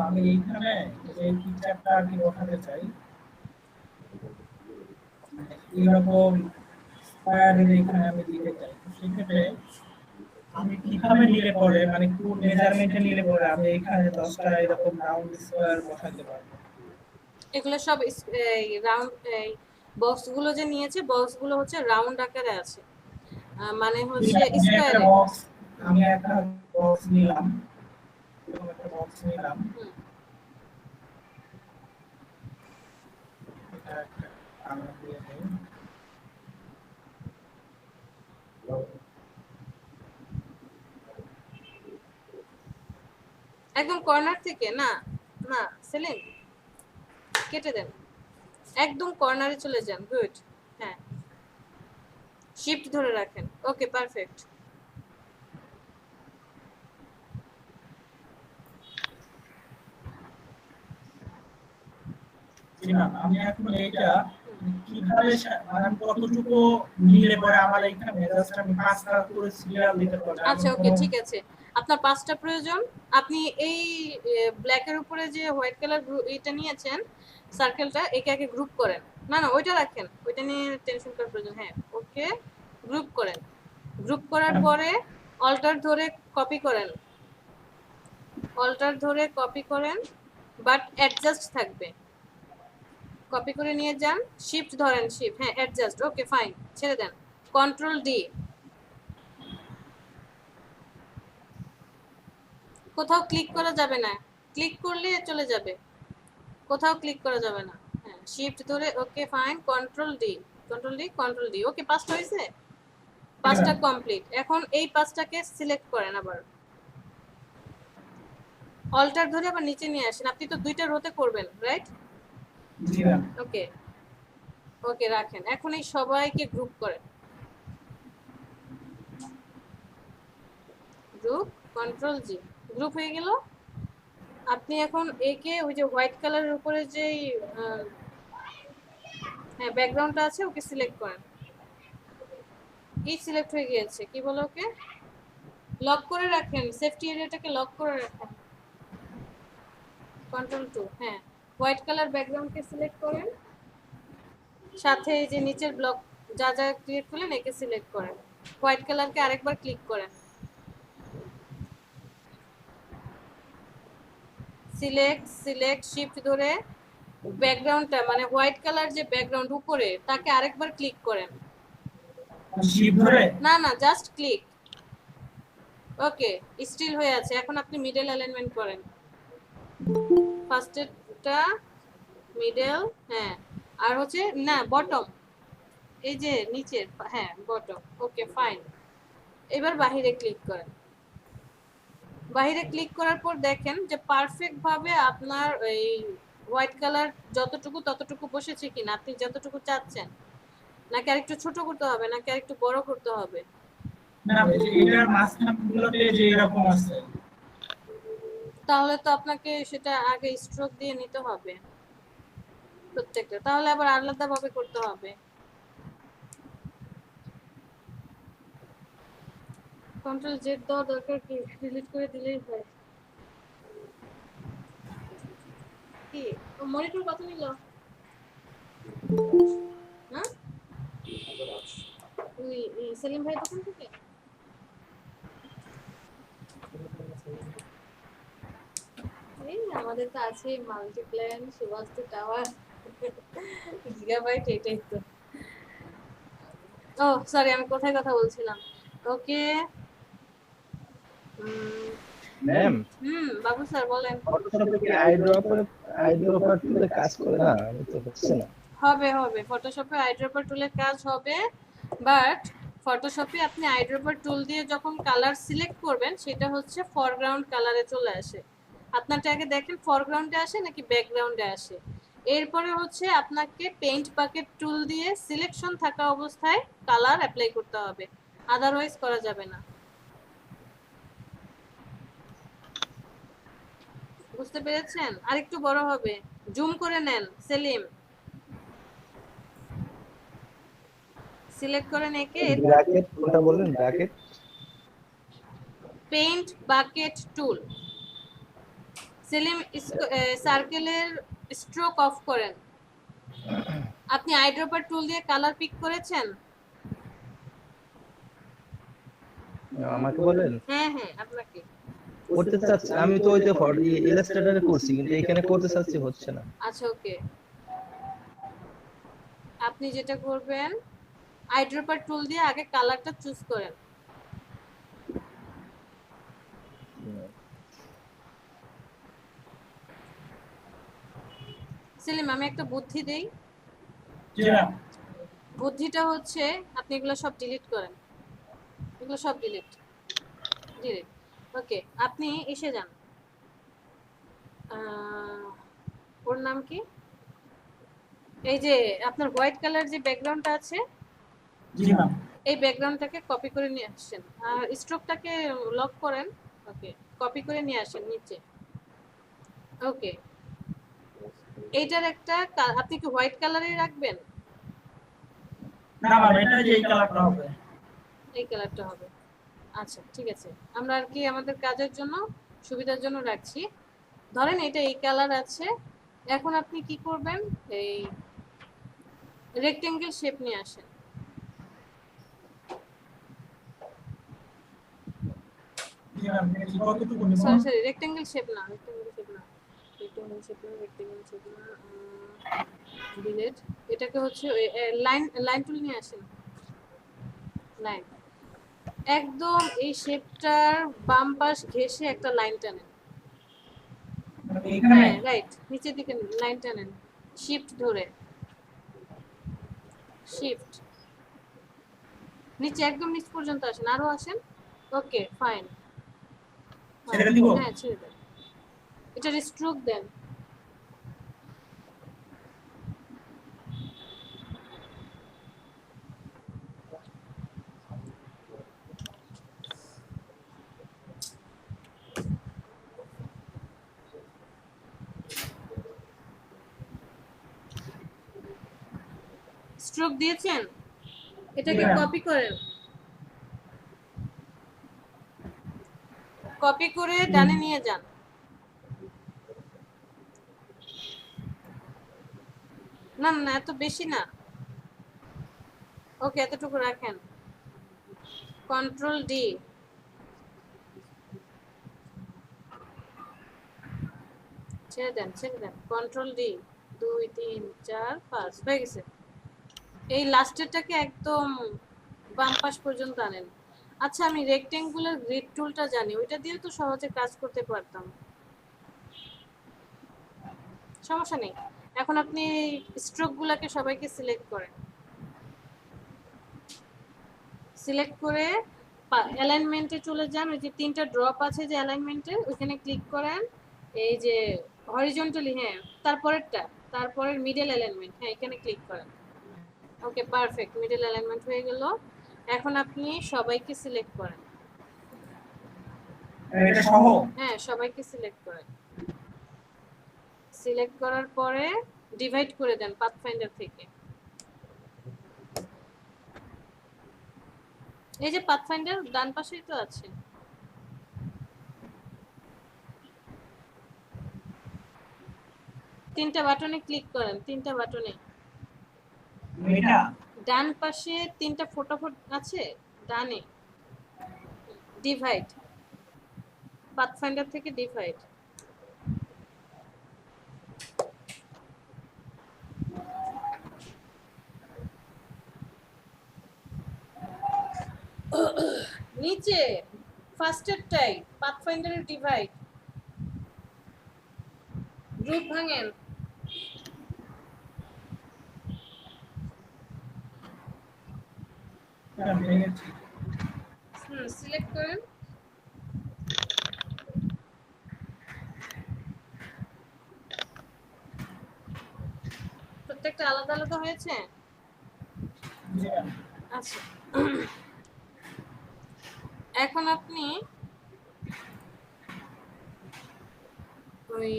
আমি এইখানে যে পিকচারটা আর কি বসাতে চাই এইরকম স্কয়ারের এখানে আমি দিতে চাই, সেক্ষেত্রে আমি কিভাবে নিলে পরে মানে কোন মেজারমেন্টে নিলে পরে আমি এখানে 10টা এরকম রাউন্ড স্কয়ার বসাতে পারবো? এগুলো সব রাউন্ড বক্সগুলো যে নিয়েছে বক্সগুলো হচ্ছে রাউন্ড আকারে আছে, মানে হচ্ছে স্কয়ারে। আমি একটা বক্স নিলাম, এরকম একটা বক্স নিলাম, এটা একটা কালার দিয়ে দেই। একদম কর্নার থেকে না, না সেলিম কেটে দেন, একদম কর্নারে চলে যান। গুড, হ্যাঁ শিফট ধরে রাখেন। Okay perfect. জি ম্যাম, আমি এখন এইটা কিভাবে মানে কতটুকু নিলে পরে আমার এইখানে জাস্ট আমি 5টা করে সিরিয়াল দিতে পারবো? আচ্ছা ওকে ঠিক আছে, আপনার 5টা প্রয়োজন। আপনি এই ব্ল্যাকের উপরে যে হোয়াইট কালার এটা নিয়েছেন সার্কেলটা, একে আগে গ্রুপ করেন। না না ওইটা রাখেন, ওইটা নিয়ে টেনশন করার প্রয়োজন। হ্যাঁ ওকে গ্রুপ করেন। গ্রুপ করার পরে অল্টার ধরে কপি করেন, অল্টার ধরে কপি করেন, বাট অ্যাডজাস্ট থাকবে। কপি করে নিয়ে যান, শিফট ধরেন, শিফট, হ্যাঁ অ্যাডজাস্ট, ওকে ফাইন, ছেড়ে দেন, কন্ট্রোল ডি। কোথাও ক্লিক করা যাবে না, ক্লিক করলে চলে যাবে, কোথাও ক্লিক করা যাবে না। হ্যাঁ শিফট ধরে, okay fine, control D, control D, control D. Okay 5টা হয়েছে, 5টা কমপ্লিট। এখন এই 5টাকে সিলেক্ট করেন, আবার অল্টার ধরে আবার নিচে নিয়ে আসেন। আপনি তো 2টা রোতে করবেন রাইট? জি ম্যাম। ওকে ওকে রাখেন। এখন এই সবাইকে গ্রুপ করেন, গ্রুপ, কন্ট্রোল জি, গ্রুপ হয়ে গেল। আপনি এখন একে ওই যে হোয়াইট কালারের উপরে যে হ্যাঁ ব্যাকগ্রাউন্ডটা আছে ওকে সিলেক্ট করেন। এই সিলেক্ট হয়ে গিয়েছে, কি বলে ওকে লক করে রাখেন, সেফটি এরিয়াটাকে লক করে রাখেন, কন্ট্রোল টু। হ্যাঁ হোয়াইট কালার ব্যাকগ্রাউন্ডকে সিলেক্ট করেন, সাথে এই যে নিচের ব্লক যা যা ক্রিয়েট করলেন একে সিলেক্ট করেন, হোয়াইট কালারকে আরেকবার ক্লিক করেন, সিলেক্ট, সিলেক্ট শিফট ধরে ব্যাকগ্রাউন্ডটা মানে হোয়াইট কালার যে ব্যাকগ্রাউন্ড উপরে তাকে আরেকবার ক্লিক করেন, শিফট ধরে না না জাস্ট ক্লিক। ওকে স্টিল হয়ে আছে। এখন আপনি মিডল অ্যালাইনমেন্ট করেন, ফার্স্টেরটা মিডল, হ্যাঁ আর হচ্ছে না বটম, এই যে নিচের, হ্যাঁ বটম। ওকে ফাইন, এবার বাহিরে ক্লিক করেন। বাহিরে ক্লিক করার পর দেখেন যে পারফেক্ট ভাবে আপনার এই হোয়াইট কালার যতটুকু ততটুকু বসেছে কিনা, আপনি যতটুকু চাচ্ছেন, নাকি আরেকটু ছোট করতে হবে, নাকি আরেকটু বড় করতে হবে? না এটার মাঝখানগুলোতে যে এরকম আছে, তাহলে তো আপনাকে সেটা আগে স্ট্রোক দিয়ে নিতে হবে প্রত্যেকটা, তাহলে আবার আলাদা ভাবে করতে হবে। কন্ট্রোল জেড দেওয়া দরকার কি, ডিলিট করে দিলেই হয়। কি মনিটর কত নিল? হ্যাঁ ওই সেলিম ভাই দোকান থেকে? এই আমাদের তো আছে মাল্টিপ্ল্যান, সুভাষ টাওয়ার, গিগাবাইট, এটাই তো। ও সরি, আমি কোথায় কথা বলছিলাম। ওকে ম্যাম বাবু স্যার বলেন। ফটোশপে কি আইড্রপার টুলে কাজ করে না? আমি তো হচ্ছে না। হবে হবে, ফটোশপে আইড্রপার টুলের কাজ হবে, বাট ফটোশপে আপনি আইড্রপার টুল দিয়ে যখন কালার সিলেক্ট করবেন সেটা হচ্ছে ফরগ্রাউন্ড কালারে চলে আসে। আপনারটা আগে দেখেন ফরগ্রাউন্ডে আসে নাকি ব্যাকগ্রাউন্ডে আসে। এরপরে হচ্ছে আপনাকে পেইন্ট বাকেট টুল দিয়ে সিলেকশন থাকা অবস্থায় কালার অ্যাপ্লাই করতে হবে, আদারওয়াইজ করা যাবে না। বুঝতে পেরেছেন? আরেকটু বড় হবে, জুম করে নেন সেলিম, সিলেক্ট করেন একে। ব্র্যাকেট কোনটা বললেন? ব্র্যাকেট পেইন্ট বাকেট টুল সেলিম সার্কেলের স্ট্রোক অফ করেন। আপনি আইড্রপার টুল দিয়ে কালার পিক করেছেন? আমাকে বলেন হ্যাঁ হ্যাঁ আপনাকে। করতে চাচ্ছি আমি তো ওই যে ইলাস্ট্রেটরে করছি কিন্তু এখানে করতে চাচ্ছি হচ্ছে না। আচ্ছা ওকে, আপনি যেটা করবেন আইড্রপার টুল দিয়ে আগে কালারটা চুজ করেন। সেলিম আমি একটা বুদ্ধি দেই। জি ম্যাম। বুদ্ধিটা হচ্ছে আপনি এগুলো সব ডিলিট করেন, এগুলো সব ডিলিট ডিলিট। ওকে, আপনি এসে যান। ওর নাম কি? এই যে আপনার হোয়াইট কালার যে ব্যাকগ্রাউন্ডটা আছে, জি ম্যাম। এই ব্যাকগ্রাউন্ডটাকে কপি করে নিয়ে আসছেন আর স্ট্রোকটাকে লক করেন। ওকে, কপি করে নিয়ে আসেন নিচে। ওকে, এইটার একটা আপনি কি হোয়াইট কালারই রাখবেন? না ম্যাম, এটা যে এই কালারটা হবে। এই কালারটা হবে। আচ্ছা ঠিক আছে, আমরা আর কি আমাদের কাজের জন্য সুবিধার জন্য রাখছি। ধরেন এটা এই কালার আছে। এখন আপনি কি করবেন, এই রেক্টেঙ্গেল শেপ নিয়ে আসেন। জি ম্যাম, এটা কতটুকু নিব? সরি সরি, রেক্টেঙ্গেল শেপ না, রেক্টেঙ্গেল শেপ না, রেক্টেঙ্গেল শেপ না, রেক্টেঙ্গেল শেপ না, ডিলিট। এটাকে হচ্ছে লাইন, লাইন টুল নিয়ে আসেন। লাইন, একদম এই শেপটার বাম পাশ ঘেঁষে একটা লাইন টানেন। মানে এখানে হ্যাঁ রাইট, নিচের দিকে লাইন টানেন, শিফট ধরে, শিফট নিচে একদম নিচ পর্যন্ত আসেন, আরো আসেন। ওকে ফাইন, ছেড়ে দিব? হ্যাঁ ছেড়ে দেন। এটার স্ট্রোক দেন। স্ট্রোক দিয়েছেন, এটাকে কপি করেন, কপি করে ডানে নিয়ে যান। না না এত বেশি না, ওকে এতটুকু রাখেন। কন্ট্রোল ডি, ছেড়ে দেন ছেড়ে দেন, কন্ট্রোল ডি, 2 3 4 5 হয়ে গেছে। এই লাস্টেরটাকে একদম বাম পাশ পর্যন্ত আনেন। আচ্ছা আমি রেক্টেঙ্গুলার গ্রিড টুলটা জানি, ওইটা দিয়ে তো সহজে কাজ করতে পারতাম। সমস্যা নেই, এখন আপনি স্ট্রোক গুলাকে সবাইকে সিলেক্ট করেন। সিলেক্ট করে অ্যালাইনমেন্টে চলে যান, ওই যে তিনটা ড্রপ আছে যে অ্যালাইনমেন্টের, ওইখানে ক্লিক করেন। এই যে হরিজন্টালি, হ্যাঁ তারপরেরটা, তারপরের মিডল অ্যালাইনমেন্ট, হ্যাঁ এখানে ক্লিক করেন। ওকে পারফেক্ট, মিডল অ্যালাইনমেন্ট হয়ে গেল। এখন আপনি সবাইকে সিলেক্ট করেন। এটা সহ? হ্যাঁ সবাইকে সিলেক্ট করেন। সিলেক্ট করার পরে ডিভাইড করে দেন পাথফাইন্ডার থেকে। এই যে পাথফাইন্ডার ডান পাশেই তো আছে, তিনটা বাটনে ক্লিক করেন, তিনটা বাটনে এটা ডান পাশে তিনটা ফটাফট আছে, ডানে ডিভাইড, পাথফাইন্ডার থেকে ডিভাইড। নিচে ফার্স্টেরটাই পাথফাইন্ডারের ডিভাইড, গ্রুপ ভাঙেন। ভেঙেছি। সিলেক্ট করেন। প্রত্যেকটা আলাদা আলাদা হয়েছে। জি ম্যাম। আচ্ছা এখন আপনি ওই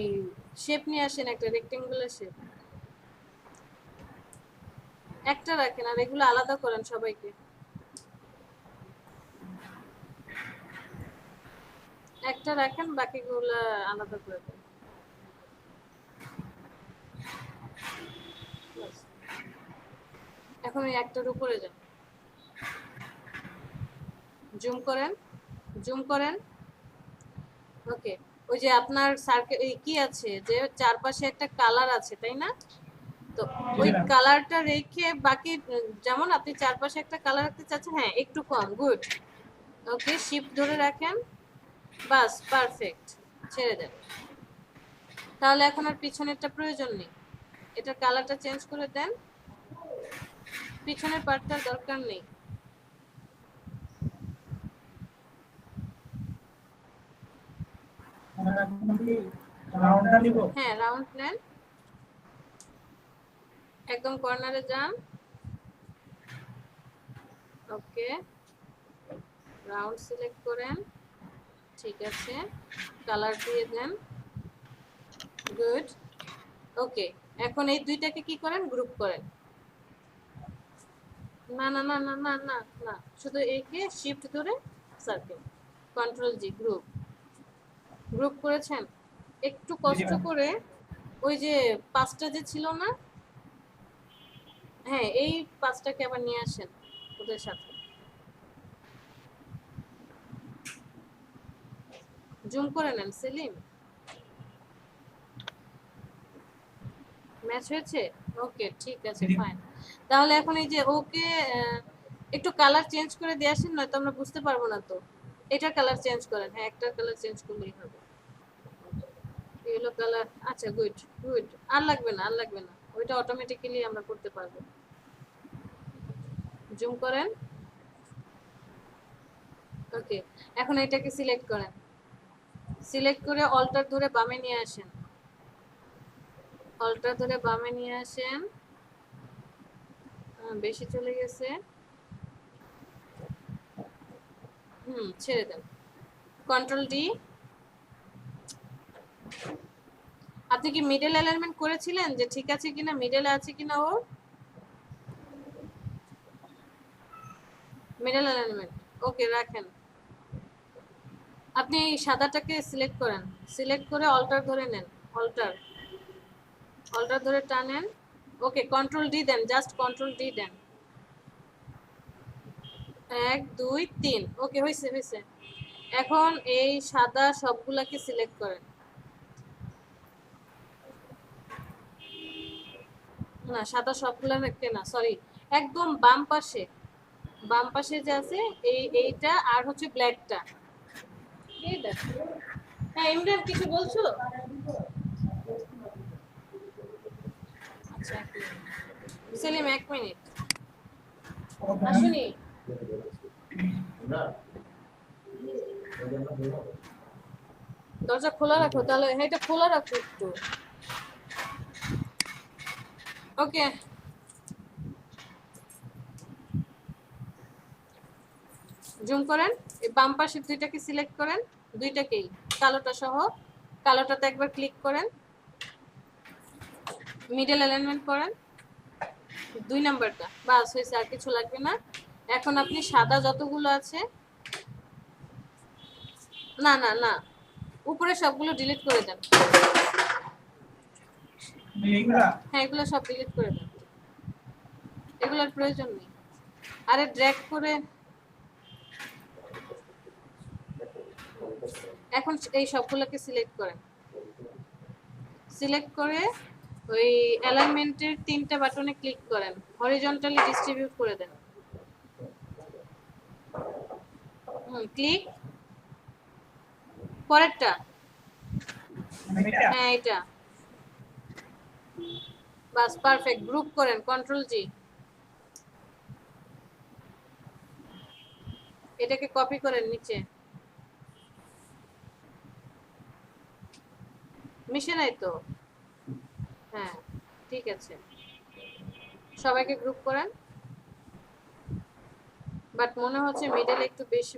শেপ নিয়ে আসেন, একটা রেক্টেঙ্গুলার শেপ, একটা রাখেন আর এগুলো আলাদা করেন সবাইকে। একটা রাখেন, বাকিগুলো আলাদা করে দেন। এখন ওই একটার উপরে যান, জুম করেন, জুম করেন। ওকে, ওই যে আপনার সার্কেল কি আছে যে চারপাশে একটা কালার আছে তাই না? তো ওই কালারটা রেখে বাকি যেমন আপনি চারপাশে একটা কালার রাখতে চাচ্ছেন, হ্যাঁ একটু কম, গুড। ওকে, শিফট ধরে রাখেন, বাস পারফেক্ট, ছেড়ে দেন। তাহলে এখন আর পিছনেরটা প্রয়োজন নেই, এটার কালারটা চেঞ্জ করে দেন, পিছনের পার্টটার দরকার নেই। হ্যাঁ রাউন্ড নেন, একদম কর্নারে যান। ওকে, রাউন্ড সিলেক্ট করেন, ঠিক আছে, কালার দিয়ে দেন, গুড। ওকে, এখন এই দুইটাকে কি করেন, গ্রুপ করেন। না না না না না না না, শুধু একে শিফট ধরে circle, control G, group. Group করেছেন, একটু কষ্ট করে ওই যে পাঁচটা যে ছিল না, হ্যাঁ এই পাঁচটাকে আবার নিয়ে আসেন ওদের সাথে, জুম করে নেন। সেলিম, ম্যাচ হয়েছে? ওকে ঠিক আছে, ফাইন। তাহলে এখন এই যে ওকে একটু কালার চেঞ্জ করে দিয়ে আসেন, নয়তো আমরা বুঝতে পারবো না তো। এটার কালার চেঞ্জ করেন, হ্যাঁ একটার কালার চেঞ্জ করলেই হবে। ইয়েলো কালার, আচ্ছা গুড গুড, আর লাগবে না আর লাগবে না, ওইটা অটোমেটিক্যালি আমরা করতে পারবো। জুম করেন। ওকে, এখন এটাকে সিলেক্ট করেন, সিলেক্ট করে অল্টার ধরে বামে নিয়ে আসেন, অল্টার ধরে বামে নিয়ে আসেন। বেশি চলে গেছে, ছেড়ে দেন, কন্ট্রোল ডি। আপনি কি মিডল অ্যালাইনমেন্ট করেছিলেন যে ঠিক আছে কিনা, মিডলে আছে কিনা ও? মিডল অ্যালাইনমেন্ট, ওকে রাখেন। আপনি এই সাদাটাকে সিলেক্ট করেন, সিলেক্ট করে অল্টার ধরে নেন, অল্টার, অল্টার ধরে টানেন। ওকে, কন্ট্রোল ডি দেন, জাস্ট কন্ট্রোল ডি দেন, 1 2 3, ওকে হয়েছে হয়েছে। এখন এই সাদা সবগুলাকে সিলেক্ট করেন, না সাদা সবগুলা রাখতে না, সরি, একদম বাম পাশে, বাম পাশে যে আছে এইটা আর হচ্ছে ব্ল্যাকটা, এই দেখো। হ্যাঁ ইমরান কিছু বলছো? আচ্ছা সেলিম 1 মিনিট আসুনি। দরজা খোলা রাখো তাহলে, হ্যাঁ এটা খোলা রাখো একটু। ওকে, জুম করেন, এই বাম পাশের দুইটাকে সিলেক্ট করেন, দুইটাকেই, কালোটা সহ, কালোটাতে একবার ক্লিক করেন, মিডল অ্যালাইনমেন্ট করেন, 2 নাম্বারটা, বাস হয়েছে, আর কিছু লাগবে না। এখন আপনি সাদা যতগুলো আছে, না না না, উপরে সবগুলো ডিলিট করে দেন, হ্যাঁ এগুলো সব ডিলিট করে দেন, এগুলোর প্রয়োজন নেই। আরে ড্র্যাগ করে, এখন এই সবগুলোকে সিলেক্ট করেন, সিলেক্ট করে ওই অ্যালাইনমেন্টের 3টা বাটনে ক্লিক করেন, হরিজন্টালি ডিস্ট্রিবিউট করে দেন, ক্লিক, পরেরটা, হ্যাঁ এটা, বাস পারফেক্ট। গ্রুপ করেন, কন্ট্রোল জি, এটাকে কপি করেন নিচে, মিশে নাই তো, হ্যাঁ ঠিক আছে, সবাইকে গ্রুপ করেন। বাট মনে হচ্ছে মিডল একটু বেশি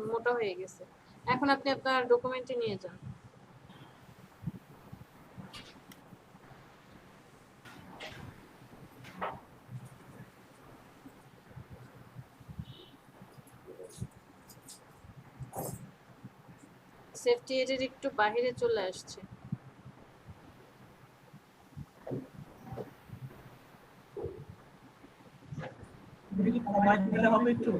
মোটা হয়ে গেছে, এখন আপনি আপনার ডকুমেন্টে নিয়ে যান। সেফটি এজের একটু বাহিরে চলে আসছে, কমাই দিলে হবে একটু?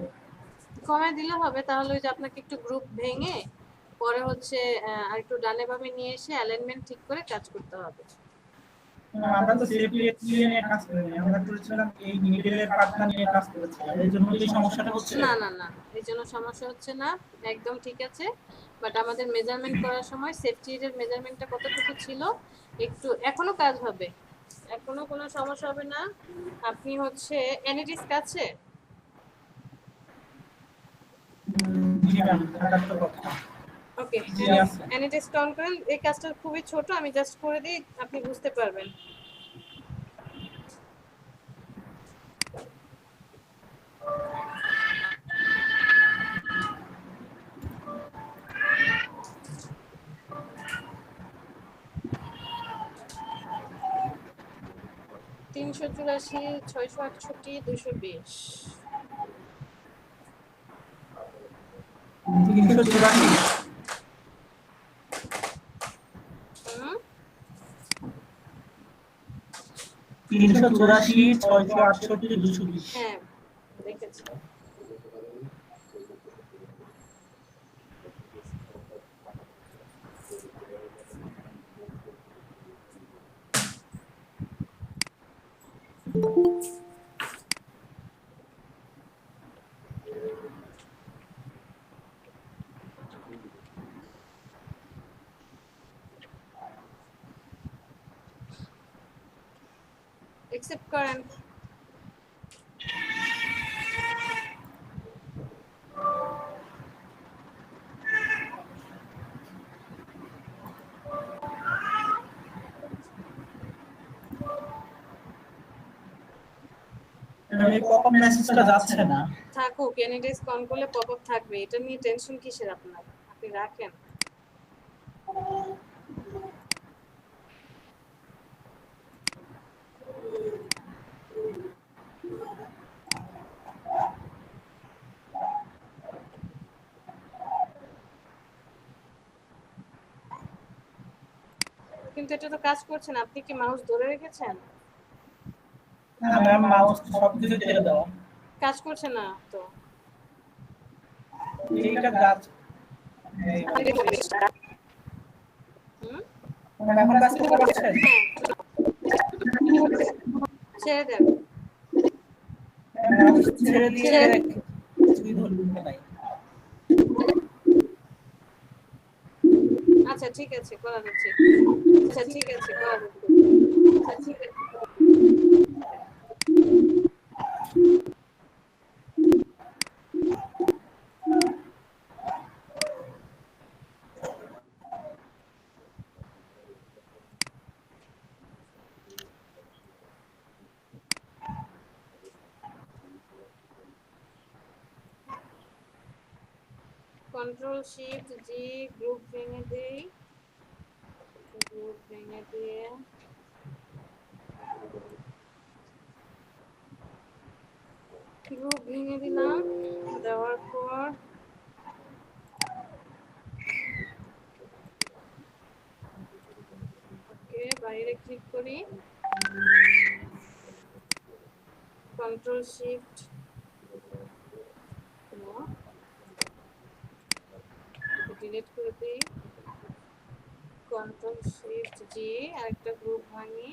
কমায় দিলে হবে, তাহলে ওই যে আপনাকে একটু গ্রুপ ভেঙে পরে হচ্ছে আর একটু ডানে বামে নিয়ে এসে অ্যালাইনমেন্ট ঠিক করে কাজ করতে হবে। আমরা তো সেপারেট নিয়ে কাজ করিনি, আমরা করেছিলাম এই মিডলের পার্টটা নিয়ে কাজ করেছিলাম, এই জন্য কি সমস্যাটা হচ্ছে? না না না, এই জন্য সমস্যা হচ্ছে না, একদম ঠিক আছে। বাট আমাদের মেজারমেন্ট করার সময় সেফটি এর মেজারমেন্টটা কতটুকু ছিল একটু, এখনো কাজ হবে, এখনো কোনো সমস্যা হবে না। আপনি হচ্ছে অ্যানিডিস্ক আছে? জি ম্যাম, থাকার তো কথা। ওকে, জি আছে। অ্যানিডিস্ক অন করেন। এই কাজটা খুবই ছোট, আমি জাস্ট করে দিই, আপনি বুঝতে পারবেন। তিনশো চুরাশি, 668, 220। 384, হুম, 384, 668, 220। হ্যাঁ দেখেছি। অ্যাকসেপ্ট করেন। এই পপআপ মেসেজটা যাচ্ছে না। থাকুক, অ্যানিডিস্ক অন করলে পপ আপ থাকবে, এটা নিয়ে টেনশন কিসের আপনার, আপনি রাখেন। কিন্তু এটা তো কাজ করছে না, আপনি কি মাউস ধরে রেখেছেন? না ম্যাম, মাউস সবকিছু ছেড়ে দাও। কাজ করছে না তো। এইটা কাজ, এই হুম, ম্যাম এখন কাজ করতে পারছেন? হ্যাঁ ছেড়ে দেন। মাউস ছেড়ে দিয়ে কিছুই ধরতে নাই। আচ্ছা ঠিক আছে, করা যাচ্ছে। আচ্ছা ঠিক আছে, করা যাচ্ছে। আচ্ছা ঠিক আছে। কন্ট্রোল শিফট জি, গ্রুপ ভেঙে দেই, গ্রুপ ভেঙে দিয়ে গ্রুপ ভেঙে দিলাম, দেওয়ার পর ওকে বাইরে ক্লিক করি, কন্ট্রোল শিফট ডিলিট করে দিই, কন্ট্রোল শিফট জি, আরেকটা গ্রুপ ভাঙি,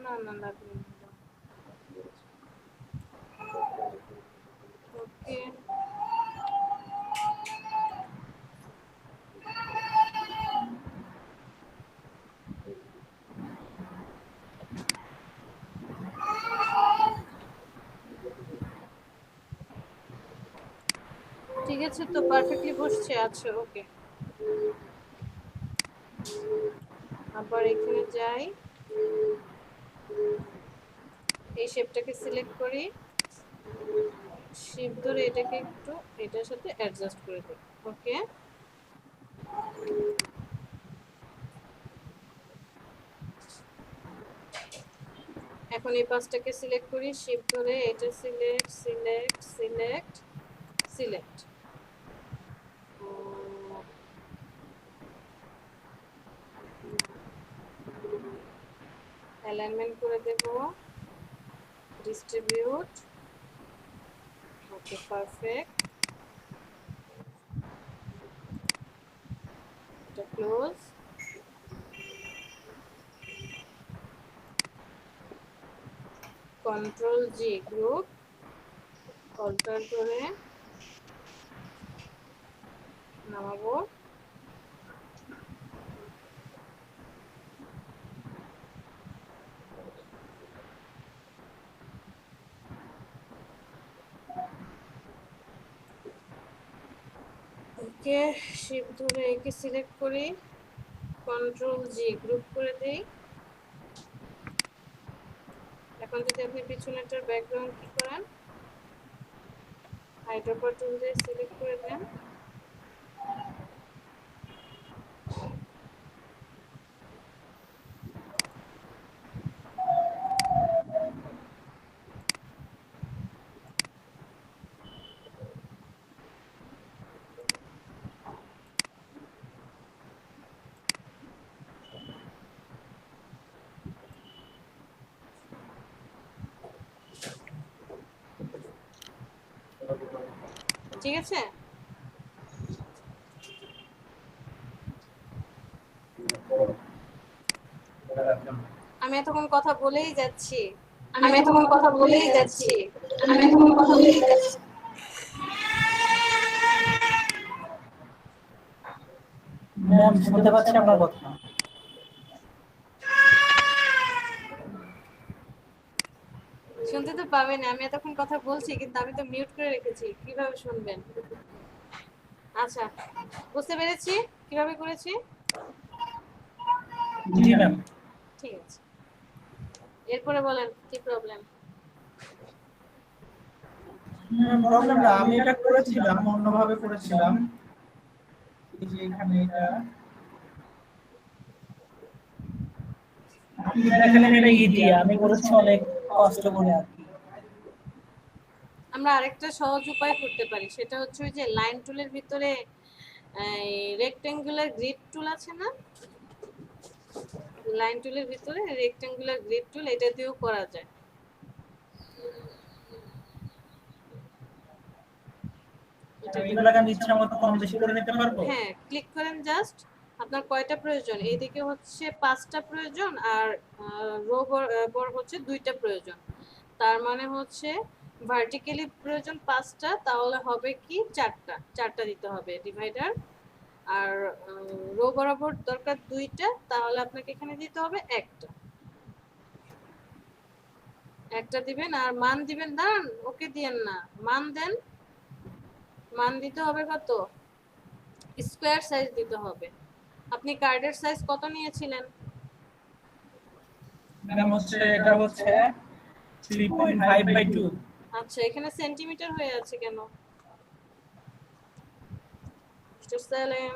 না না লাগবে না, ওকে ঠিক আছে তো, পারফেক্টলি বসছে। আচ্ছা ওকে, আবার এখানে যাই, এই শেপটাকে সিলেক্ট করি, শিফট ধরে এটাকে একটু এটার সাথে অ্যাডজাস্ট করে দিই। ওকে, এখন এই পাঁচটাকে সিলেক্ট করি, শিফট ধরে এটা select select select select, alignment করে দেব, ডিস্ট্রিবিউট, ওকে পারফেক্ট, এটা close, control G group alter করে নামাবো, ওকে শিফট ধরে একে সিলেক্ট করি, কন্ট্রোল জি গ্রুপ করে দেই। এখন যদি আপনি পিছনেরটার ব্যাকগ্রাউন্ড কি করেন, হাইড্রোপার টুল দিয়ে সিলেক্ট করে দেন, ঠিক আছে? আমি এতক্ষণ কথা বলেই যাচ্ছি, আমি এতক্ষণ কথা বলেই যাচ্ছি। আমি এতক্ষণ কথা বলেই যাচ্ছি। ম্যাম শুনতে পাচ্ছি আপনার কথা। শুনতে তো পাবেন, আমি এতক্ষণ কথা বলছি কিন্তু আমি তো মিউট করে রেখেছি, কিভাবে শুনবেন? আচ্ছা, বুঝতে পেরেছি কিভাবে করেছি। জি ম্যাম। ঠিক আছে, এরপরে বলেন কি প্রবলেম। প্রবলেম না, আমি এটা করেছিলাম, অন্যভাবে করেছিলাম। এই যে এখানে এটা আপনি দেখালেন এটা ইজি, আমি করেছি অনেক কষ্ট করে আর কি। আমরা আরেকটা সহজ উপায় করতে পারি, সেটা হচ্ছে ওই যে লাইন টুলের ভিতরে রেক্টেঙ্গুলার গ্রিড টুল আছে না, লাইন টুলের ভিতরে রেক্টেঙ্গুলার গ্রিড টুল, এটা দিয়েও করা যায়। এগুলোকে আমি ইচ্ছা মতো কম বেশি করে নিতে পারবো? হ্যাঁ, ক্লিক করেন জাস্ট, আপনার কয়টা প্রয়োজন, এইদিকে হচ্ছে 5টা প্রয়োজন আর রো বর হচ্ছে 2টা প্রয়োজন, তার মানে হচ্ছে ভার্টিক্যালি প্রয়োজন 5টা, তাহলে হবে কি 4টা দিতে হবে ডিভাইডার, আর রো বরাবর দরকার 2টা, তাহলে আপনাকে এখানে দিতে হবে একটা দিবেন, আর মান দিবেন, দাঁড়ান ওকে দিয়েন না, মান দেন, মান দিতে হবে কত, স্কোয়ার সাইজ দিতে হবে। আপনি কার্ডের সাইজ কত নিয়েছিলেন? ম্যাম হচ্ছে এটা হচ্ছে 3.5/2। আচ্ছা, এখানে সেন্টিমিটার হয়ে আছে কেন? মিস্টার সালেম,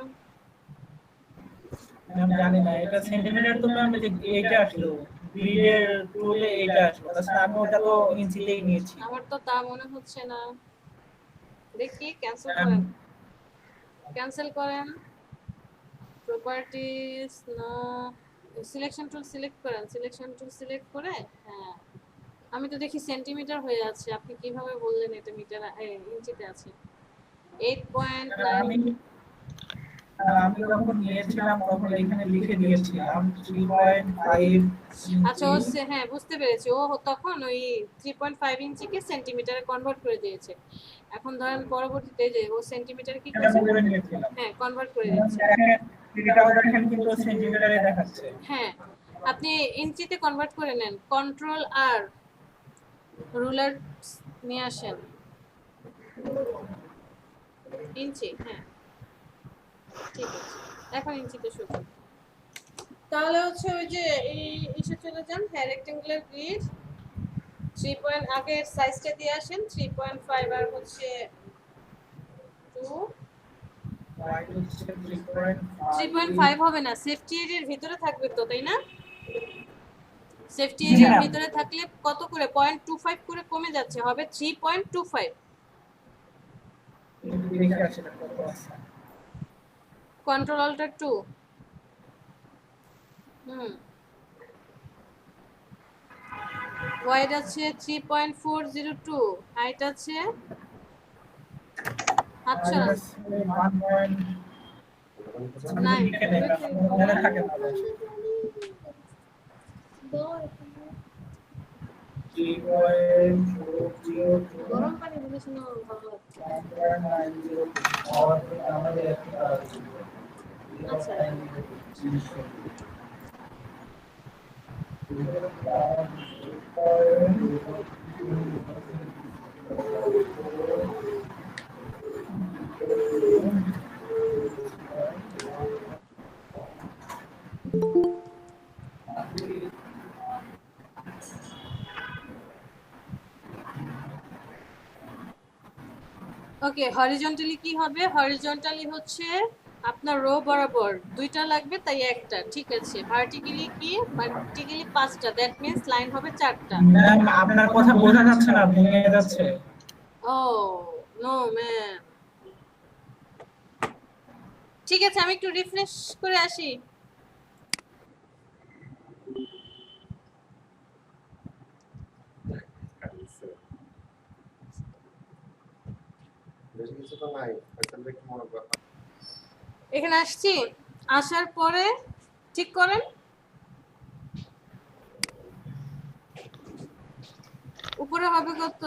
ম্যাম জানি না, এটা সেন্টিমিটার তো ম্যাম এই যে এইটা আসলো গ্রিডের টুলে, এইটা আসলো, তাছাড়া আমি ওটা তো ইঞ্চিতেই নিয়েছি। আমার তো তা মনে হচ্ছে না, দেখি ক্যান্সেল ম্যাম করেন, ক্যান্সেল করেন, properties no, selection tool select করেন, সিলেকশন টুল সিলেক্ট করে, হ্যাঁ আমি তো দেখি সেন্টিমিটার হয়ে আছে, আপনি কিভাবে বললেন এটা মিটার ইঞ্চিতে আছে? 8.9। আমি আমি যখন নিয়েছিলাম তখন এখানে লিখে দিয়েছিলাম 3.5 আচ্ছা ও হ্যাঁ বুঝতে পেরেছি, ও তখন ওই 3.5 ইঞ্চিকে সেন্টিমিটারে কনভার্ট করে দিয়েছে। এখন ধরেন পরবর্তীতে যে ও সেন্টিমিটারে কি এটা করছে, করে নিয়েছিলাম। হ্যাঁ কনভার্ট করে দিচ্ছে। দেখেন এটাও দেখেন কিন্তু সেন্টিমিটারে দেখাচ্ছে। হ্যাঁ, আপনি ইঞ্চিতে কনভার্ট করে নেন, কন্ট্রোল আর রুলার নিয়ে আসেন, ইঞ্চি, হ্যাঁ ঠিক আছে, এখন ইঞ্চিতে শুরু। তাহলে হচ্ছে ওই যে এই ইসে চলে যান, হ্যাঁ রেক্টেঙ্গুলার গ্রিড 3. আগে সাইজটা দিয়ে আসেন, 3.5 আর হচ্ছে 2, 3.5 হবে না, সেফটি এরিয়ার ভিতরে থাকবে তো, তাই না? সেফটি এরিয়ার ভিতরে থাকলে কত করে 0.25 করে কমে যাচ্ছে, হবে 3.25। দেখে আসেন কত আছে। কন্ট্রোল অল্টার 2, ওয়াইড আছে 3.402, হাইট আছে আচ্ছা মাইনাস 1.9 লিখে দেন, মনে থাকে না। 3.402 গরম পানি দিলে শুনো ভালো লাগছে। 1.902 আমাদের একটা আচ্ছা ওকে, হরিজন্টালি কি হবে? হরিজন্টালি হচ্ছে আপনার রো বরাবর দুইটা লাগবে, তাই একটা। ঠিক আছে, ভার্টিক্যালি কি? ভার্টিক্যালি 5টা, দ্যাট মিন্স লাইন হবে 4টা। ম্যাম আপনার কথা বোঝা যাচ্ছে না, ভেঙে যাচ্ছে। ও নো ম্যাম, ঠিক আছে আমি একটু রিফ্রেশ করে আসি। এখানে আসছি, আসার পরে ঠিক করেন। উপরে হবে কত?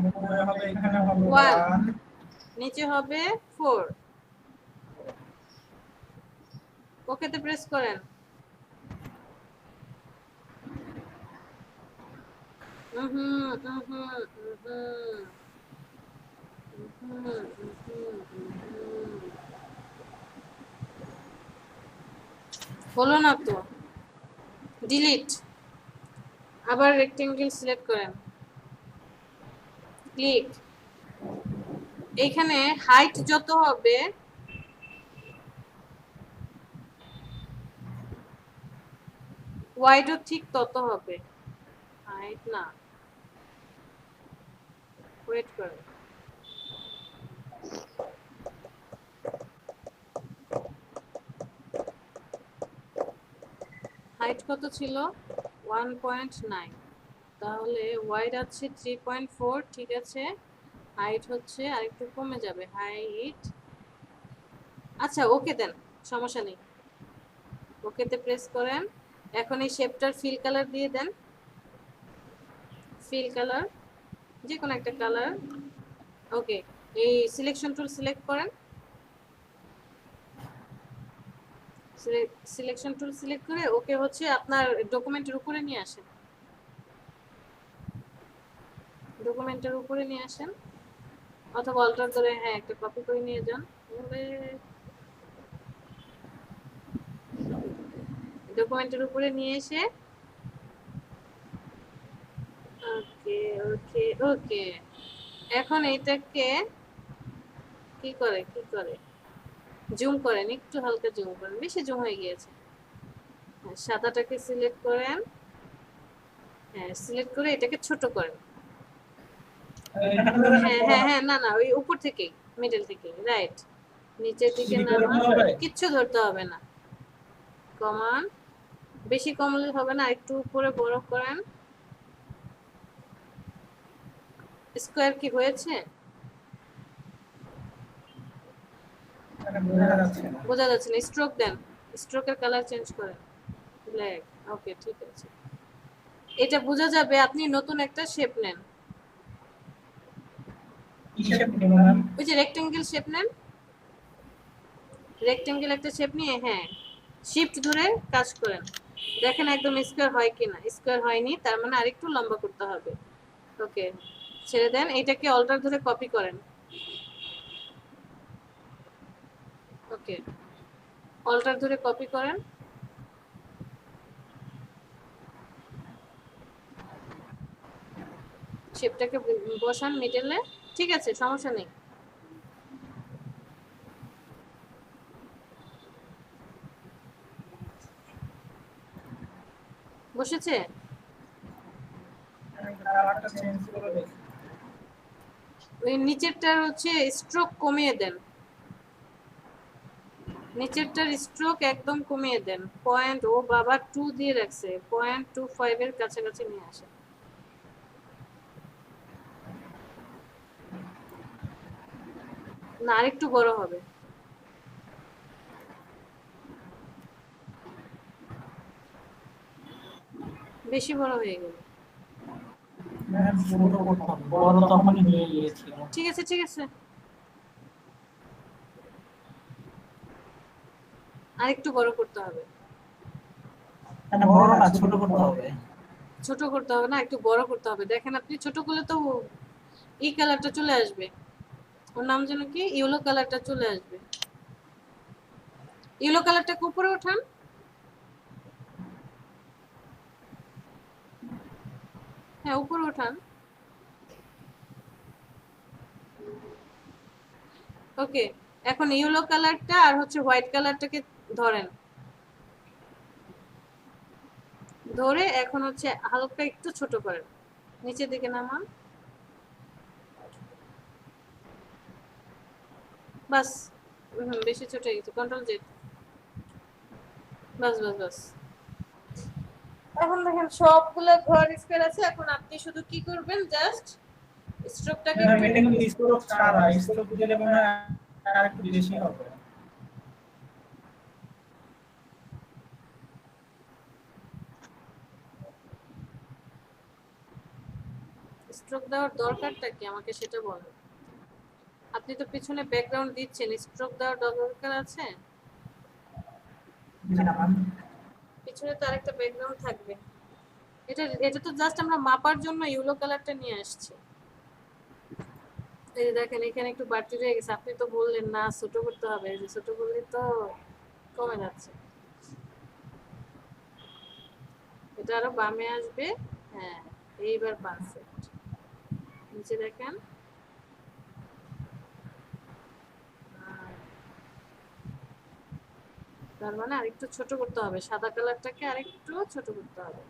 উপরে হবে, এখানে হবে 1, 1, নিচে হবে 4। ওকেতে প্রেস করেন। হলো না তো, ডিলিট। আবার রেক্টেঙ্গেল সিলেক্ট করেন, ক্লিক। এইখানে হাইট যত হবে ওয়াইডও ঠিক তত হবে। হাইট না, ওয়েট করেন। হাইট কত ছিল? 1.9, তাহলে ওয়াইড আছে 3.4। ঠিক আছে, হাইট হচ্ছে আরেকটু কমে যাবে, হাইট। আচ্ছা ওকে দেন, সমস্যা নেই। ওকেতে প্রেস করেন। এখন এই শেপটার ফিল কালার দিয়ে দেন, ফিল কালার যে কোনো একটা কালার। ওকে, এই সিলেকশন টুল সিলেক্ট করেন, সিলেকশন টুল সিলেক্ট করে ওকে হচ্ছে আপনার ডকুমেন্টের উপরে নিয়ে আসেন, ডকুমেন্টের উপরে নিয়ে আসেন, অথবা অল্টার ধরে হ্যাঁ একটা কপি করে নিয়ে যান। ডকুমেন্টের উপরে নিয়ে এসে ওকে ওকে ওকে, এখন এইটাকে কি করে জুম করেন, একটু হালকা জুম করেন, বেশি জুম হয়ে গিয়েছে। সাদাটাকে সিলেক্ট করেন, হ্যাঁ সিলেক্ট করে এটাকে ছোট করেন। হ্যাঁ হ্যাঁ হ্যাঁ, না না ওই উপর থেকেই, মিডল থেকে, রাইট। নিচের দিকে নামান, কিচ্ছু ধরতে হবে না। কমান, বেশি কমলে হবে না, একটু উপরে বড় করেন। স্কোয়ার কি হয়েছে? বোঝা যাচ্ছে না, স্ট্রোক দেন, স্ট্রোকের কালার চেঞ্জ করেন, ব্ল্যাক। ওকে ঠিক আছে, এটা বোঝা যাবে। আপনি নতুন একটা শেপ নেন, ওই যে রেক্টেঙ্গেল শেপ নেন, রেক্টেঙ্গেল একটা শেপ নিয়ে হ্যাঁ শিফট ধরে কাজ করেন, দেখেন একদম স্কোয়ার হয় কিনা। স্কোয়ার হয়নি, তার মানে আরেকটু লম্বা করতে হবে। ওকে ছেড়ে দেন, এটাকে অল্টার ধরে কপি করেন। ওকে, অল্টার ধরে কপি করেন, শেপটাকে বসান মিডলে। ঠিক আছে, সমস্যা নেই। বসেছে? ওই নিচেরটা হচ্ছে স্ট্রোক কমিয়ে দেন, নিচেরটার স্ট্রোক একদম কমিয়ে দেন। পয়েন্ট ও বাবা 2 দিয়ে রাখছে, 0.25 এর কাছাকাছি নিয়ে আসে। না, আরেকটু বড় হবে। বেশি বড় হয়ে গেল। ম্যাম ছোট করতে হবে, বড় তখনই হয়ে গিয়েছিল। ঠিক আছে ঠিক আছে, আরেকটু বড় করতে হবে। না বড় না, ছোট করতে হবে। ছোট করতে হবে না, একটু বড় করতে হবে। দেখেন আপনি ছোট করলে তো এই কালারটা চলে আসবে। ওর নাম যেন কি, ইয়েলো কালারটা চলে আসবে। ইয়েলো কালারটাকে উপরে ওঠান। হ্যাঁ, উপরে ওঠান। ওকে, এখন ইয়েলো কালারটা আর হচ্ছে হোয়াইট কালারটাকে ধরেন। ধরে এখন হচ্ছে হালকা একটু ছোট করেন, নিচের দিকে নামান। বাস। বেশি ছোট হয়ে গেছে, কন্ট্রোল জেড। বাস বাস বাস। এখন দেখেন সবগুলো ঘর স্কয়ার আছে। এখন আপনি শুধু কি করবেন, জাস্ট স্ট্রোকটাকে ম্যাম এটা কিন্তু স্ট্রোক ছাড়া, স্ট্রোক দিলে মনে হয় আর একটু বেশি হবে। স্ট্রোক দেওয়ার দরকারটা কি আমাকে সেটা বলেন। আপনি তো পিছনে ব্যাকগ্রাউন্ড দিচ্ছেন, স্ট্রোক দেওয়ার দরকার আছে? জি না ম্যাম। পিছনে তো আরেকটা ব্যাকগ্রাউন্ড থাকবে। এটা এটা তো জাস্ট আমরা মাপার জন্য ইয়েলো কালারটা নিয়ে আসছি। এই যে দেখেন এখানে একটু বাড়তি রয়ে গেছে, আপনি তো বললেন না ছোট করতে হবে, এই যে ছোট করলে তো কমে যাচ্ছে। এটা আরো বামে আসবে। হ্যাঁ, এইবার পারফেক্ট। নিচে দেখেন। তার মানে আরেকটু ছোট করতে হবে, সাদা কালারটাকে আরেকটু ছোট করতে হবে।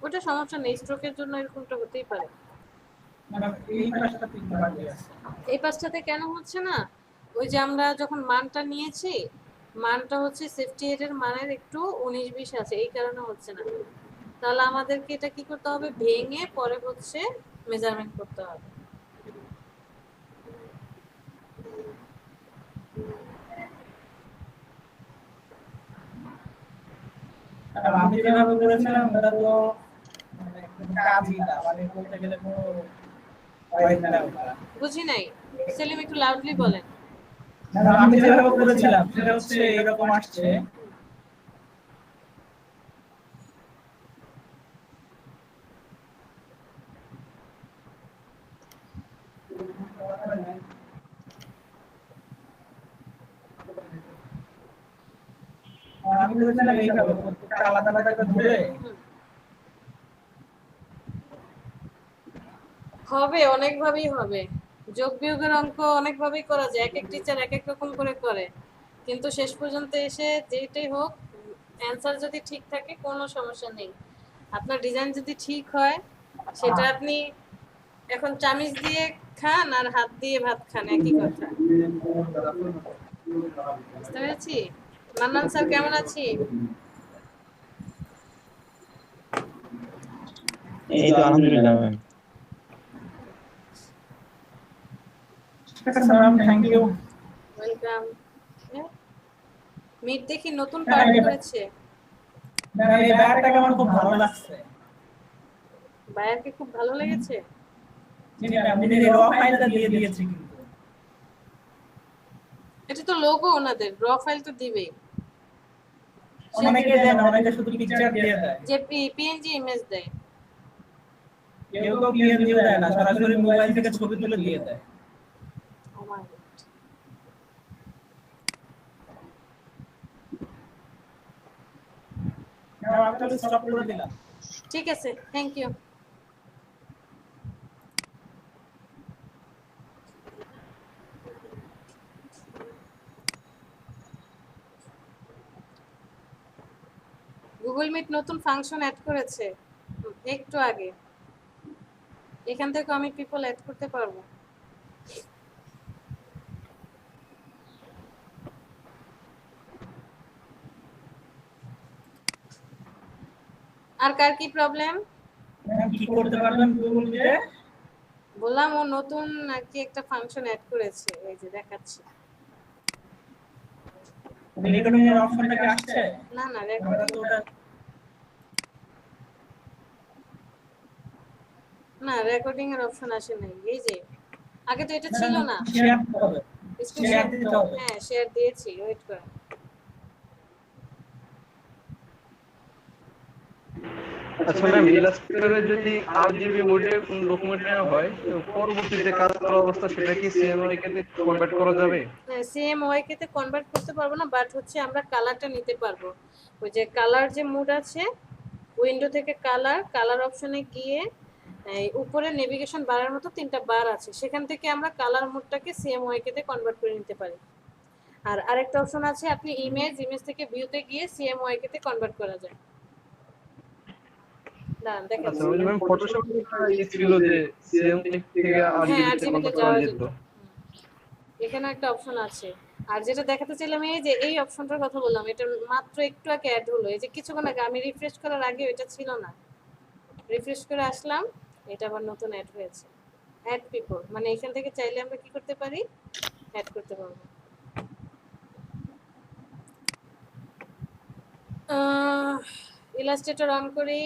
ওটা সমস্যা নেই, স্ট্রোকের জন্য এরকমটা হতেই পারে। ম্যাম এই পাশটা একটু বাকি আছে। এই পাশটাতে কেন হচ্ছে না, ওই যে আমরা যখন মানটা নিয়েছি, মানটা হচ্ছে সেফটি এর মানের একটু 19-20 আছে, এই কারণে হচ্ছে না। তাহলে আমাদেরকে এটা কি করতে হবে, ভেঙে পরে হচ্ছে মেজারমেন্ট করতে হবে। আর আমি যেভাবে করেছিলাম ওটা তো মানে কোনো কাজই না, মানে বলতে গেলে কোনো হয় না ওটা। বুঝি নাই, সেলিম একটু লাউডলি বলেন। ম্যাম আমি যেভাবে করেছিলাম সেটা হচ্ছে এরকম আসছে। আমি করেছিলাম এইভাবে, প্রত্যেকটা আলাদা আলাদা করে ধরে। হবে, অনেকভাবেই হবে। যোগ বিয়োগের অঙ্ক অনেকভাবেই করা যায়, এক এক টিচার এক এক রকম করে করে, কিন্তু শেষ পর্যন্ত এসে যেটাই হোক অ্যান্সার যদি ঠিক থাকে কোনো সমস্যা নেই। আপনার ডিজাইন যদি ঠিক হয়, সেটা আপনি এখন চামিচ দিয়ে খান আর হাত দিয়ে ভাত খান, একই কথা। বুঝতে পেরেছি। মান্নান স্যার কেমন আছি? এই তো আলহামদুলিল্লাহ ম্যাম। ঠিক আছে ম্যাম, থ্যাংক ইউ। ওয়েলকাম। মিট দেখি নতুন পার্ট করেছে। ম্যাম এই ব্যাগটাকে আমার খুব ভালো লাগছে। বায়ারকে খুব ভালো লেগেছে। জি ম্যাম, উনি র ফাইলটা দিয়ে দিয়েছে কিন্তু। এটা তো লোগো ওনাদের, র ফাইল তো দিবেই। অনেকে দেয় না, অনেকে শুধু পিকচার দিয়ে দেয়। যে পিএনজি ইমেজ দেয়। কেউ কেউ পিএনজিও দেয় না, সরাসরি মোবাইল থেকে ছবি তুলে দিয়ে দেয়। Oh my God. না, আমি তাহলে স্টপ করে দিলাম। ঠিক আছে, থ্যাংক ইউ। গুগল মিট নতুন ফাংশন অ্যাড করেছে একটু আগে। এখান থেকে আমি পিপল অ্যাড করতে পারবো। আর কার কি প্রবলেম? ম্যাম কি করতে পারবেন গুগল মিটে? বললাম ও নতুন নাকি একটা ফাংশন অ্যাড করেছে, এই যে দেখাচ্ছি। রেকর্ডিং এর অপশনটা কি আসছে? না না, আমরা রেকর্ডিং তো ওটা না, রেকর্ডিং এর অপশন আসে নাই। এই যে আগে তো এটা ছিল না। শেয়ার করতে হবে। শেয়ার দিতে হবে। হ্যাঁ, শেয়ার দিয়েছি, ওয়েট করুন। আচ্ছা ম্যাম, ইলাস্ট্রেটরে যদি আরজিবি মোডে কোন ডকুমেন্ট নেওয়া হয়, তো পরবর্তীতে কাজ করার অবস্থা সেটা কি সিএমওয়াই কে কনভার্ট করা যাবে? সেম ওয়াইকে তে কনভার্ট করতে পারবো না, বাট হচ্ছে আমরা কালারটা নিতে পারবো। ওই যে কালার যে মুড আছে, উইন্ডো থেকে কালার অপশনে গিয়ে এই উপরে নেভিগেশন বারের মতো 3টা বার আছে, সেখান থেকে আমরা কালার মুডটাকে সিএমওয়াইকে তে কনভার্ট করে নিতে পারি। আর আরেকটা অপশন আছে, আপনি ইমেজ থেকে ভিউতে গিয়ে সিএমওয়াইকে তে কনভার্ট করা যায়। দাঁড়ান আচ্ছা, দেখাচ্ছি। ওই যে ম্যাম ফটোশপে একটা ছিল যে সিএমওয়াই থেকে হ্যাঁ, আরজিবি তে আরজিবিতে কনভার্ট যাওয়া করা যেত। যেত। এখানে একটা অপশন আছে। আর যেটা দেখাতে চাইলাম, এই যে এই অপশনটার কথা বললাম, এটা মাত্র একটু আগে অ্যাড হলো। এই যে কিছুক্ষণ আগে আমি রিফ্রেশ করার আগে এটা ছিল না, রিফ্রেশ করে আসলাম, এটা আবার নতুন অ্যাড হয়েছে। অ্যাড পিপল, মানে এখান থেকে চাইলে আমরা কি করতে পারি, অ্যাড করতে পারবো। ইলাস্ট্রেটর অন করি।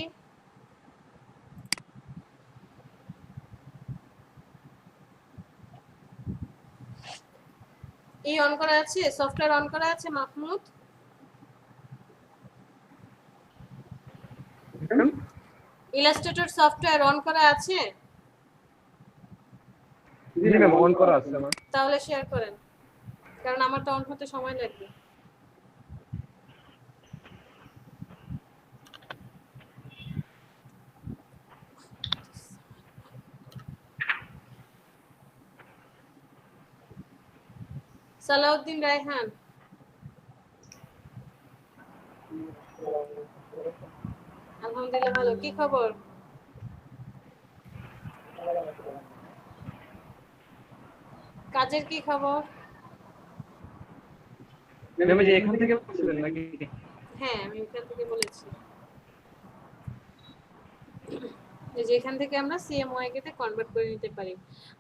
এই অন করা আছে, সফটওয়্যার অন করা আছে মাহমুদ? ইলাস্ট্রেটর সফটওয়্যার অন করা আছে? জি ম্যাম, অন করা আছে আমার। তাহলে শেয়ার করেন, কারণ আমারটা অন হতে সময় লাগবে। সালাউদ্দিন রায়হান, আলহামদুলিল্লাহ ভালো। কি খবর? কাজের কি খবর? ম্যাম, এই যে এখান থেকে বলছিলেন নাকি? হ্যাঁ, আমি এখান থেকে বলেছি। এই যে এখান থেকে আমরা সিএমওয়াই কে তে কনভার্ট করে নিতে পারি।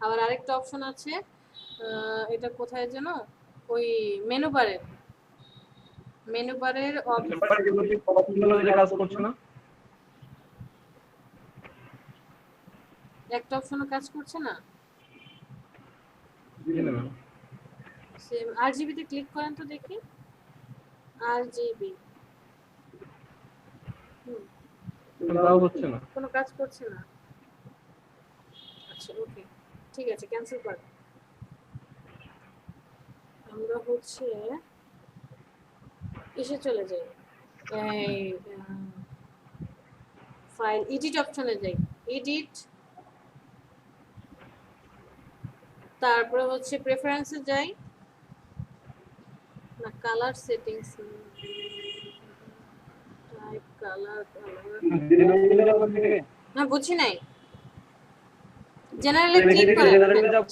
আবার আরেকটা অপশন আছে, এটা কোথায় যেন, ওই মেনু বারের কাজ করছে না। একটা অপশনও কাজ করছে না। জি না ম্যাম। সেম আরজিবি তে ক্লিক করেন তো দেখি। আরজিবি, তাও হচ্ছে না। কোনো কাজ করছে না। আচ্ছা, ওকে, ঠিক আছে, ক্যান্সেল কর। আমরা হচ্ছে এসে চলে যাই, এই ফাইল এডিট অপশনে যাই, এডিট, তারপরে হচ্ছে প্রেফারেন্সে যাই, না কালার সেটিংস, টাইপ কালার, না বুঝি নাই। জেনারেলে ক্লিক করেন,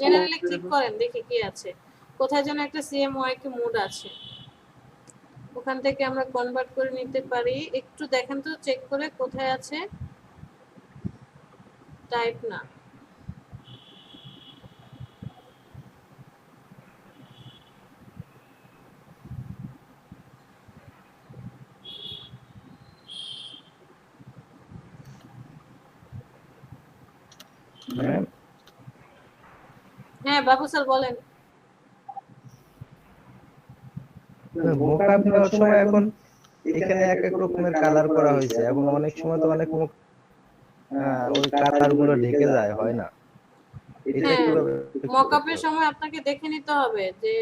জেনারেলে ক্লিক করেন, দেখি কি আছে। কোথায় যেন একটা সিএমওয়াই কে মোড আছে, ওখান থেকে আমরা কনভার্ট করে নিতে পারি। একটু দেখেন তো, চেক করে কোথায় আছে। টাইপ না, হ্যাঁ বাবু স্যার বলেন। মোকাম দেওয়ার সময় এখন এখানে এক এক রকমের কালার করা হয়েছে এবং অনেক সময় তো অনেক মুখ ওই কালার গুলো ঢেকে যায়, হয় না? এটা হ্যাঁ, কিভাবে মকআপের সময় আপনাকে দেখে নিতে হবে যে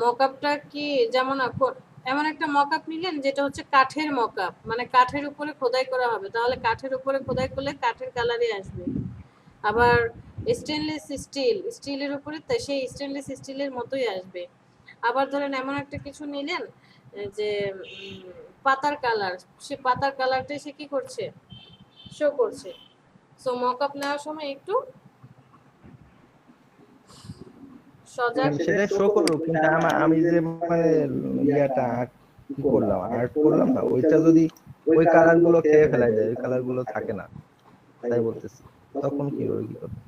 মকআপটা কি, যেমন এমন একটা মকআপ নিলেন যেটা হচ্ছে কাঠের মকআপ, মানে কাঠের উপরে খোদাই করা হবে, তাহলে কাঠের উপরে খোদাই করলে কাঠের কালারই আসবে। আবার স্টেনলেস স্টিলের উপরে সেই স্টেনলেস স্টিলের মতোই আসবে। আবার ধরেন এমন একটা কিছু নিলেন যে পাতার কালার, সে পাতার কালারটাই সে কি করছে, শো করছে। সো মকআপ নেওয়ার সময় একটু সজাগ। সেটা শো করো, কিন্তু আমি যে মানে ইয়াটা কি করলাম, আর্ট করলাম না, ওইটা যদি ওই কালার গুলো খেয়ে ফেলাই দেয়, ওই কালার গুলো থাকে না, তাই বলতেছি, তখন কি করে কি করবে?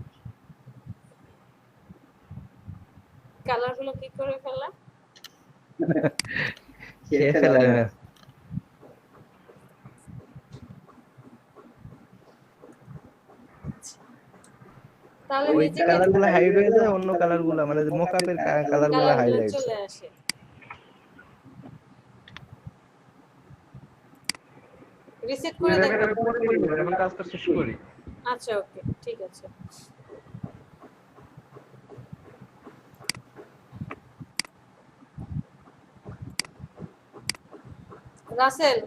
কালারগুলো কি করে ফেলা? খেয়ে ফেলাই না। তাহলে ওই নিজেকে কালার গুলো হাইড হয়ে যায়, অন্য কালার গুলো মানে মোকাপের কালার গুলো কালারগুলো হাইলাইট। চলে আসে। রিসেট করে দেখো। এখন কাজটা শেষ করি। আচ্ছা, ওকে, ঠিক আছে। রাসেল,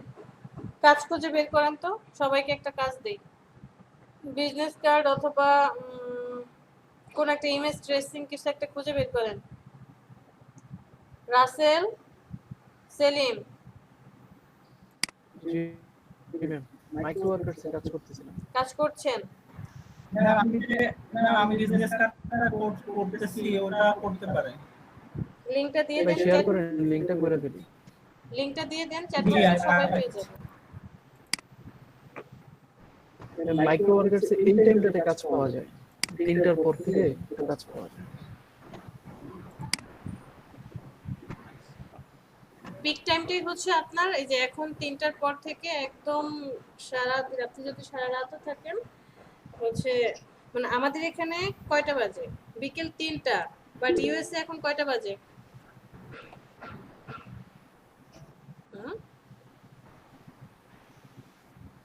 কাজ খুঁজে বের করেন তো, সবাইকে একটা কাজ দেই। বিজনেস কার্ড অথবা কোন একটা ইমেজ ট্রেসিং কিছু একটা খুঁজে বের করেন। রাসেল, সেলিম, জি ম্যাম, মাইক্রো ওয়ার্কার্সে কাজ করতেছিলাম। কাজ করছেন? আমি বিজনেস কার্ডটা করতেছি, ওটা করতে পারে। লিংকটা দিয়ে ভাই দেন, শেয়ার করেন, লিংকটা করে দিন। লিংকটা দিয়ে দেন, চ্যাটে সবাই পেয়ে যাবে। মাইক্রো ওয়ার্কার্সে এই টাইমটাতে কাজ পাওয়া যায়, 3টার পর থেকে কাজ পাওয়া যায়। পিক টাইমটাই হচ্ছে আপনার এই যে এখন 3টার পর থেকে একদম সারা আপনি যদি সারা রাতও থাকেন হচ্ছে, মানে আমাদের এখানে কয়টা বাজে? বিকেল 3টা, বাট ইউএসএ এখন কয়টা বাজে?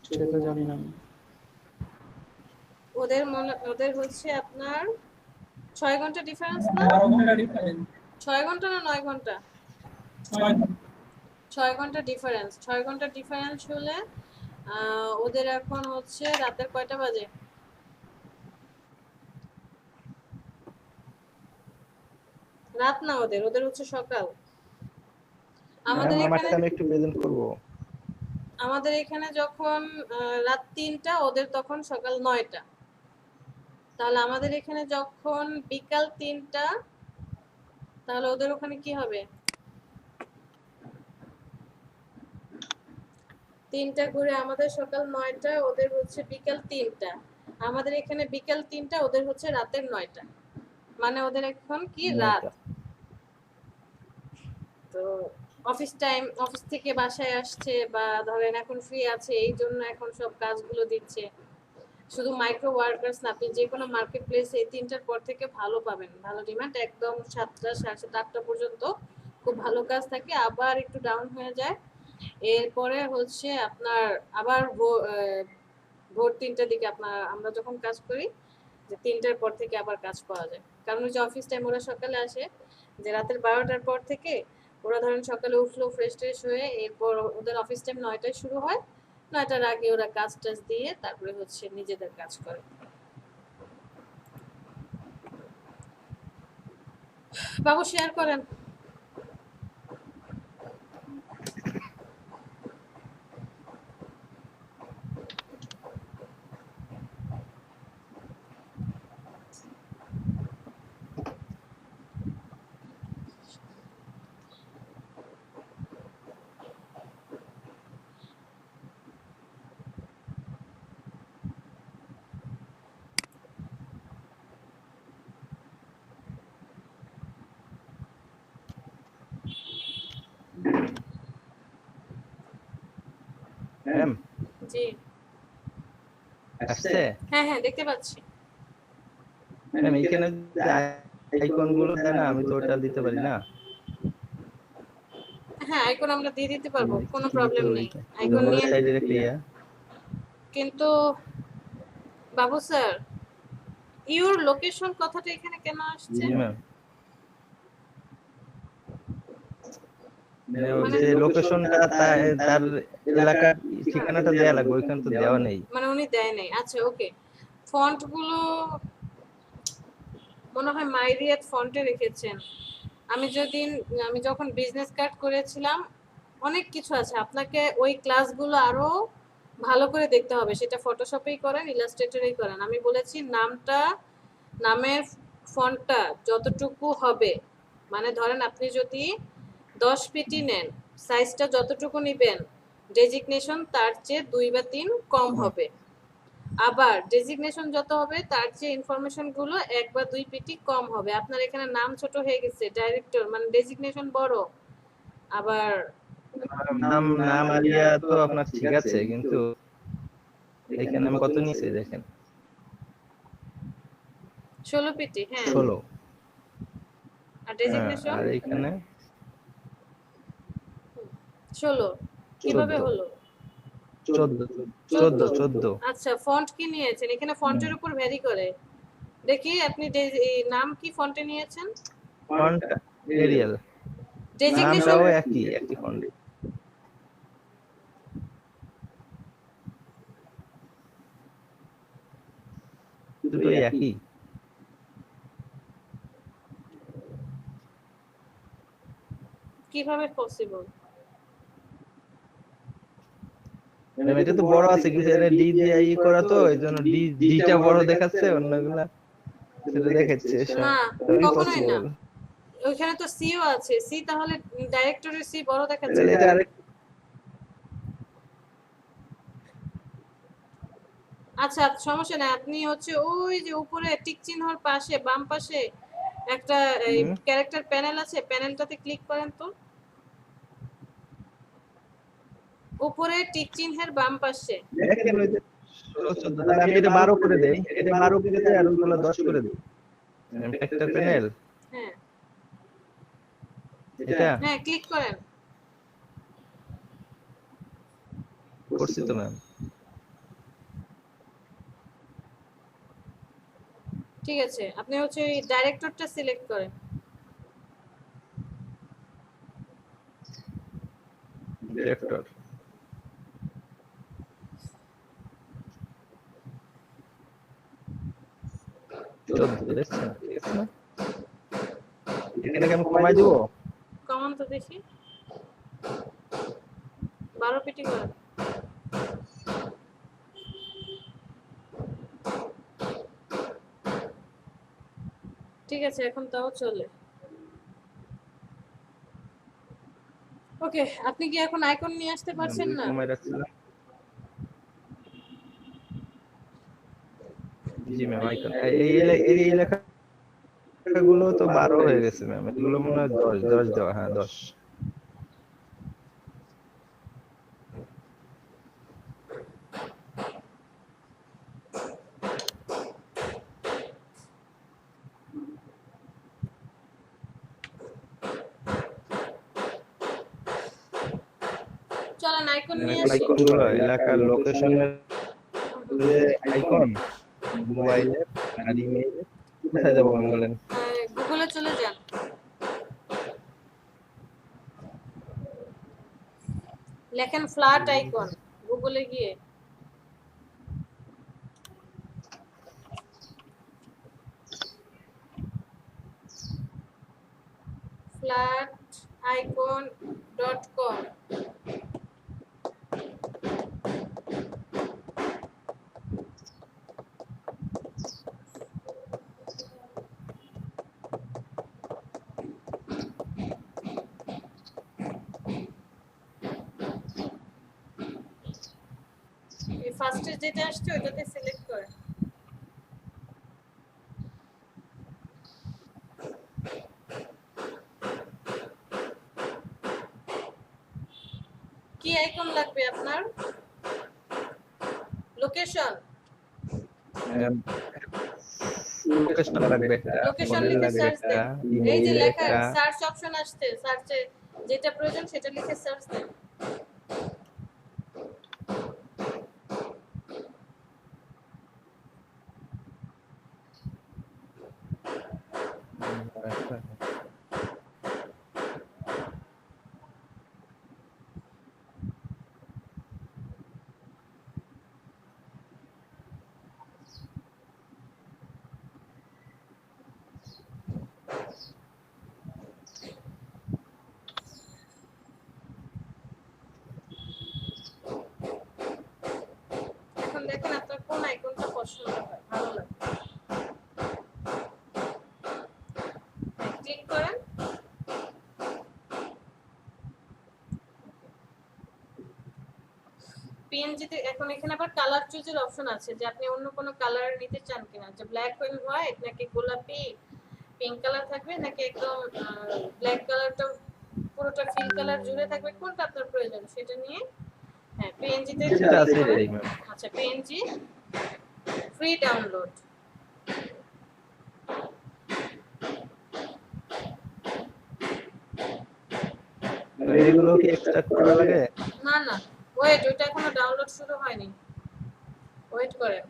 সেটা জানি না। ওদের হচ্ছে আপনার 6 ঘন্টা ডিফারেন্স না? 12 ঘন্টা ডিফারেন্স। 6 ঘন্টা না 9 ঘন্টা? 6 6 ঘন্টা ডিফারেন্স। 6 ঘন্টা ডিফারেন্স হলে ওদের এখন হচ্ছে রাতের কয়টা বাজে? রাত না, ওদের হচ্ছে সকাল। আমাদের আমারটা এখানে আমি একটু প্রেজেন্ট করব। আমাদের এখানে যখন রাত 3টা, ওদের তখন সকাল 9টা। তাহলে আমাদের এখানে যখন বিকাল 3টা, তাহলে ওদের ওখানে কি হবে? 3টা ঘুরে আমাদের সকাল 9টা, ওদের হচ্ছে বিকাল 3টা। আমাদের এখানে বিকাল 3টা, ওদের হচ্ছে রাতের 9টা, মানে ওদের এখন কি রাত। তো অফিস টাইম, অফিস থেকে বাসায় আসছে বা ধরেন এখন ফ্রি আছে, এই জন্য এখন সব কাজগুলো দিচ্ছে। শুধু মাইক্রো ওয়ার্কার্স না, আপনি যে কোনো মার্কেট প্লেসে এই 3টার পর থেকে ভালো পাবেন, ভালো ডিমান্ড, একদম 7টা, 7:30, 8টা পর্যন্ত খুব ভালো কাজ থাকে, আবার একটু ডাউন হয়ে যায়। এরপরে হচ্ছে আপনার আবার ভোর 3টার দিকে আমরা যখন কাজ করি, যে 3টার পর থেকে আবার কাজ পাওয়া যায়। কারণ হচ্ছে অফিস টাইম ওরা সকালে আসে, যে রাতের 12টার পর থেকে ওরা ধরেন সকালে উঠলো, ফ্রেশ ট্রেশ হয়ে, এরপর ওদের অফিস টাইম 9টায় শুরু হয়, 9টার আগে ওরা কাজ টাজ দিয়ে তারপরে হচ্ছে নিজেদের কাজ করে। বাবু শেয়ার করেন। ম্যাম জি, আসছে? হ্যাঁ হ্যাঁ, দেখতে পাচ্ছি। ম্যাম এখানে আইকন গুলো দেয় না, আমি তো ওটা দিতে পারি না। হ্যাঁ আইকন আমরা দিয়ে দিতে পারবো, কোনো প্রবলেম নেই। আইকন নর্মাল নিয়ে সাইডে রেখে কিন্তু বাবু স্যার ইউর লোকেশন কথাটা এখানে কেন আসছে? জি ম্যাম মানে যে লোকেশনটা তার এলাকার ঠিকানাটা দেয়া লাগবে, ওইখানে তো দেওয়া নেই। মানে উনি দেয় নাই। আচ্ছা ওকে, ফন্ট গুলো মনে হয় মাইরিয়াত ফন্টে রেখেছেন। আমি যখন বিজনেস কার্ড করেছিলাম অনেক কিছু আছে, আপনাকে ওই ক্লাসগুলো আরো ভালো করে দেখতে হবে, সেটা ফটোশপেই করেন ইলাস্ট্রেটরেই করেন। আমি বলেছি নামের ফন্টটা যতটুকু হবে, মানে ধরেন আপনি যদি 10 পিটি নেন, সাইজটা যতটুকু নেবেন ডেজিগনেশন তার চেয়ে 2 বা 3 কম হবে। আবার ডেজিগনেশন যত হবে তার চেয়ে ইনফরমেশন গুলো 1 বা 2 পিটি কম হবে। আপনার এখানে নাম ছোট হয়ে গেছে, ডাইরেক্টর মানে ডেজিগনেশন বড়। আবার নাম নাম আলিয়া তো আপনার ঠিক আছে, কিন্তু এখানে আমি কত নিয়েছি দেখেন, 16 পিটি। হ্যাঁ 16। আর ডেজিগনেশন আর এখানে 16 কিভাবে 14 হলো? 14। আচ্ছা ফন্ট কি নিয়েছেন এখানে? ফন্টের উপর ভ্যারি করে। দেখি আপনি নাম কি ফন্টে নিয়েছেন? ফন্ট এরিয়াল, ডেজিগনেশন নামটাও একই ফন্টে। দুটোই একই। কিভাবে পসিবল? এটা তো বড় আছে, কিন্তু এটা ডি দিয়ে ই করা, তো এইজন্য ডিটা বড় দেখাচ্ছে, অন্যগুলা সেটা দেখাচ্ছে না সবই কখনোই না, পসিবল। ওইখানে তো সিও আছে, সি তাহলে ডাইরেক্টরের সি বড় দেখাচ্ছে। এটা আরেক আচ্ছা সমস্যা নাই, আপনি হচ্ছে ওই যে উপরে টিক চিহ্নর পাশে বাম পাশে একটা ক্যারেক্টার প্যানেল আছে, প্যানেলটাতে ক্লিক করেন তো। উপরে টিক চিহ্নের বাম পাশে দেখেন ওই যে 14, তাহলে আমি এটা 12 করে দেই, এটা 12 করে দেই আর ওগুলো 10 করে দেই। ক্যারেক্টার প্যানেল হ্যাঁ এটা হ্যাঁ ক্লিক করেন। করছি তো ম্যাম। ঠিক আছে, আপনি হচ্ছে ওই ডাইরেক্টরটা সিলেক্ট করেন। ডিরেক্টর দেখছেন, ঠিক আছে না? এখানে আমি কমাই দিব। কমান তো দেখি, 12 পিটি করেন। ঠিক আছে এখন তাও চলে। ওকে, আপনি কি এখন আইকন নিয়ে আসতে পারছেন না? কমাই রাখছিলাম। জি ম্যাম, আইকন এই লেখাগুলো তো 12 হয়ে গেছে ম্যাম, এগুলো মনে হয় 10 দেওয়া। হ্যাঁ 10। চলেন আইকন নিয়ে আসি। আইকনগুলো এলাকার লোকেশনের যে আইকন, মোবাইলের আর ইমেইলের, কোথায় যাবো ম্যাম বলেন? গুগলে চলে যান, লেখেন ফ্ল্যাট আইকন গুগলে গিয়ে। flaticon.com এই ফার্স্টে যেটা আসছে ওটাতে সিলেক্ট করেন। কি আইকন লাগবে আপনার? লোকেশন লোকেশন লাগবে, লোকেশন মডেল লিখে লাগবে, সার্চ দেন। এই যে ইমেইল লেখা একটা, সার্চ অপশন আসছে, সার্চে যেটা প্রয়োজন সেটা লিখে সার্চ দেন। এখন দেখেন আপনার কোন আইকনটা পছন্দ হয়, ভালো লাগে, ক্লিক করেন। পিএনজি তে এখন এখানে আবার কালার চুজের অপশন আছে, যে আপনি অন্য কোনো কালার নিতে চান কিনা, যে ব্ল্যাক এন্ড হোয়াইট নাকি গোলাপি পিঙ্ক কালার থাকবে, নাকি একদম ব্ল্যাক কালারটা পুরোটা ফিল কালার জুড়ে থাকবে, কোনটা আপনার প্রয়োজন সেটা নিয়ে হ্যাঁ পিএনজি তে যেটা আছে এটাই ম্যাম। আচ্ছা পিএনজি ফ্রি ডাউনলোড। এগুলো কি এক্সট্রাক্ট করা লাগে? না না ওয়েট, ওইটা এখনো ডাউনলোড শুরু হয়নি, ওয়েট করেন,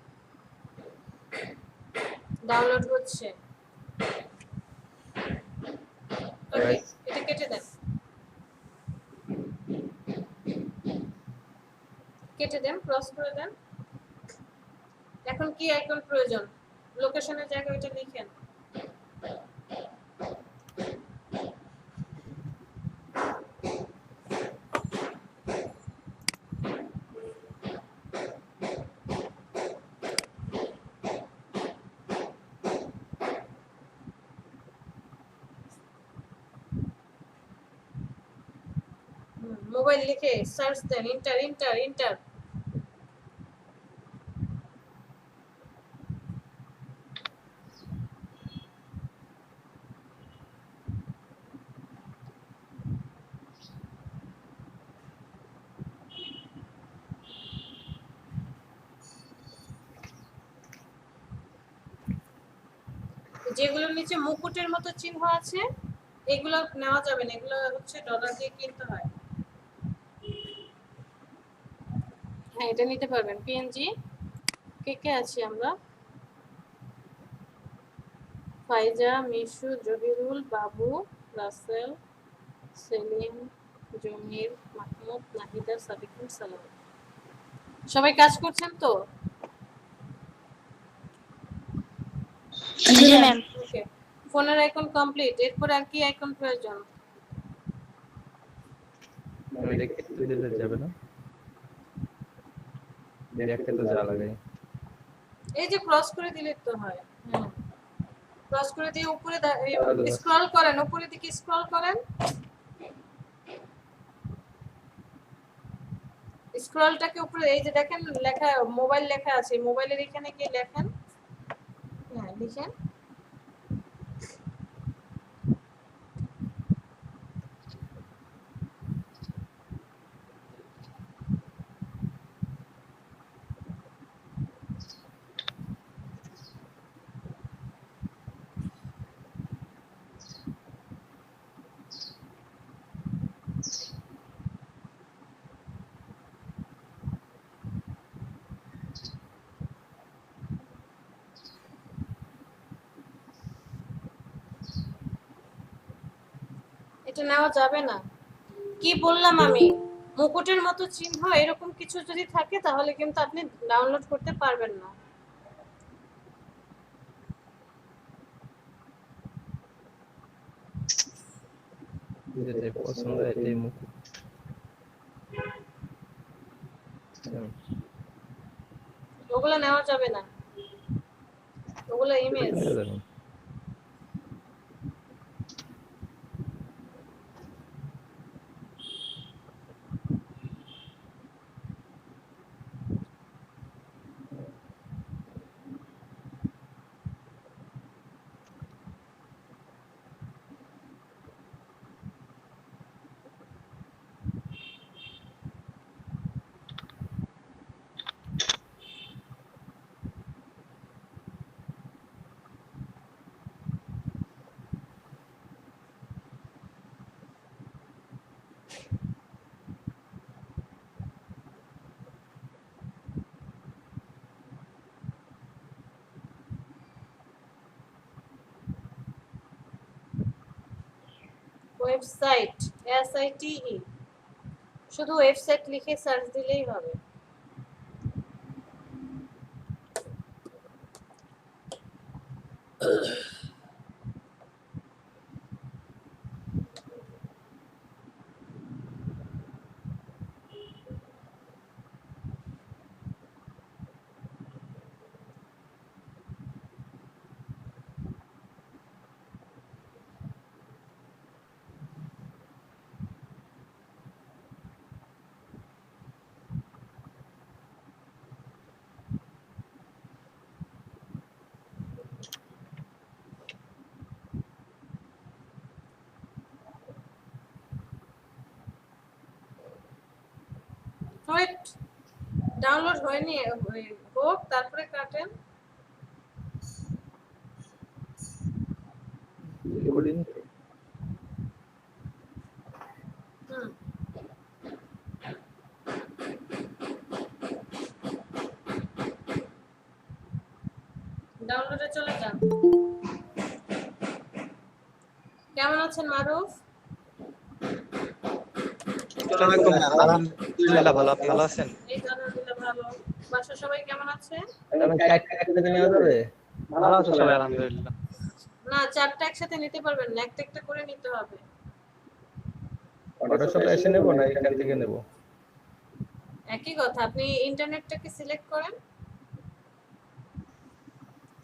ডাউনলোড হচ্ছে। ওকে এটা কেটে দেন, কেটে দেন, ক্রস করে দেন। এখন কি আইকন প্রয়োজন, লোকেশনের জায়গায় ওইটা লিখেন। মোবাইল লিখে সার্চ দেন, ইন্টার ইন্টার ইন্টার। যেগুলোর নিচে মুকুটের মতো চিহ্ন আছে এগুলো নেওয়া যাবে না, এগুলো হচ্ছে ডলার দিয়ে কিনতে হয়। হ্যাঁ এটা নিতে পারবেন। পিএনজি কে কে আছি আমরা, ফাইজা, মিশু, জহিরুল, বাবু, রাসেল, সেলিম, জমির, মাহমুদ, নাহিদা, সাদিকুল, সালাম। সবাই কাজ করছেন তো? জি ম্যাম। ওকে ফোনের আইকন কমপ্লিট, এরপর আর কি আইকন প্রয়োজন? এটা কেটে দিলে যাবে না? দেখতে তো যা লাগে। এই যে ক্রস করে দিলে তো হয়। ক্রস করে দিয়ে উপরে স্ক্রল করেন, উপরে দিকে স্ক্রল করেন, স্ক্রলটাকে উপরে এই যে দেখেন লেখা মোবাইল লেখা আছে, মোবাইলের এখানে গিয়ে লেখেন, হ্যাঁ লিখেন। এটা নেওয়া যাবে না, কি বললাম আমি, মুকুটের মতো চিহ্ন এরকম কিছু যদি থাকে তাহলে কিন্তু আপনি ডাউনলোড করতে পারবেন না। যেটা পছন্দ এটাই মুখ। ওগুলো নেওয়া যাবে না, ওগুলো ইমেজ। ওয়েবসাইট SITE শুধু ওয়েবসাইট লিখে সার্চ দিলেই হবে। ওয়েট, ডাউনলোড হয়নি, হোক তারপরে কাটেন। রেকর্ডিং হুম, ডাউনলোডে চলে যান। কেমন আছেন মারুফ? আলহামদুলিল্লাহ ভালো, আপনি ভালো আছেন? এই তো আলহামদুলিল্লাহ ভালো। বাসার সবাই কেমন আছে? আমি চারটা একসাথে নেওয়া যাবে? ভালো আছে সবাই আলহামদুলিল্লাহ। না, চারটা একসাথে নিতে পারবেন না, একটা একটা করে নিতে হবে। ফটোশপে এসে নেবো না এখান থেকে নেবো? একই কথা, আপনি ইন্টারনেটটাকে সিলেক্ট করেন,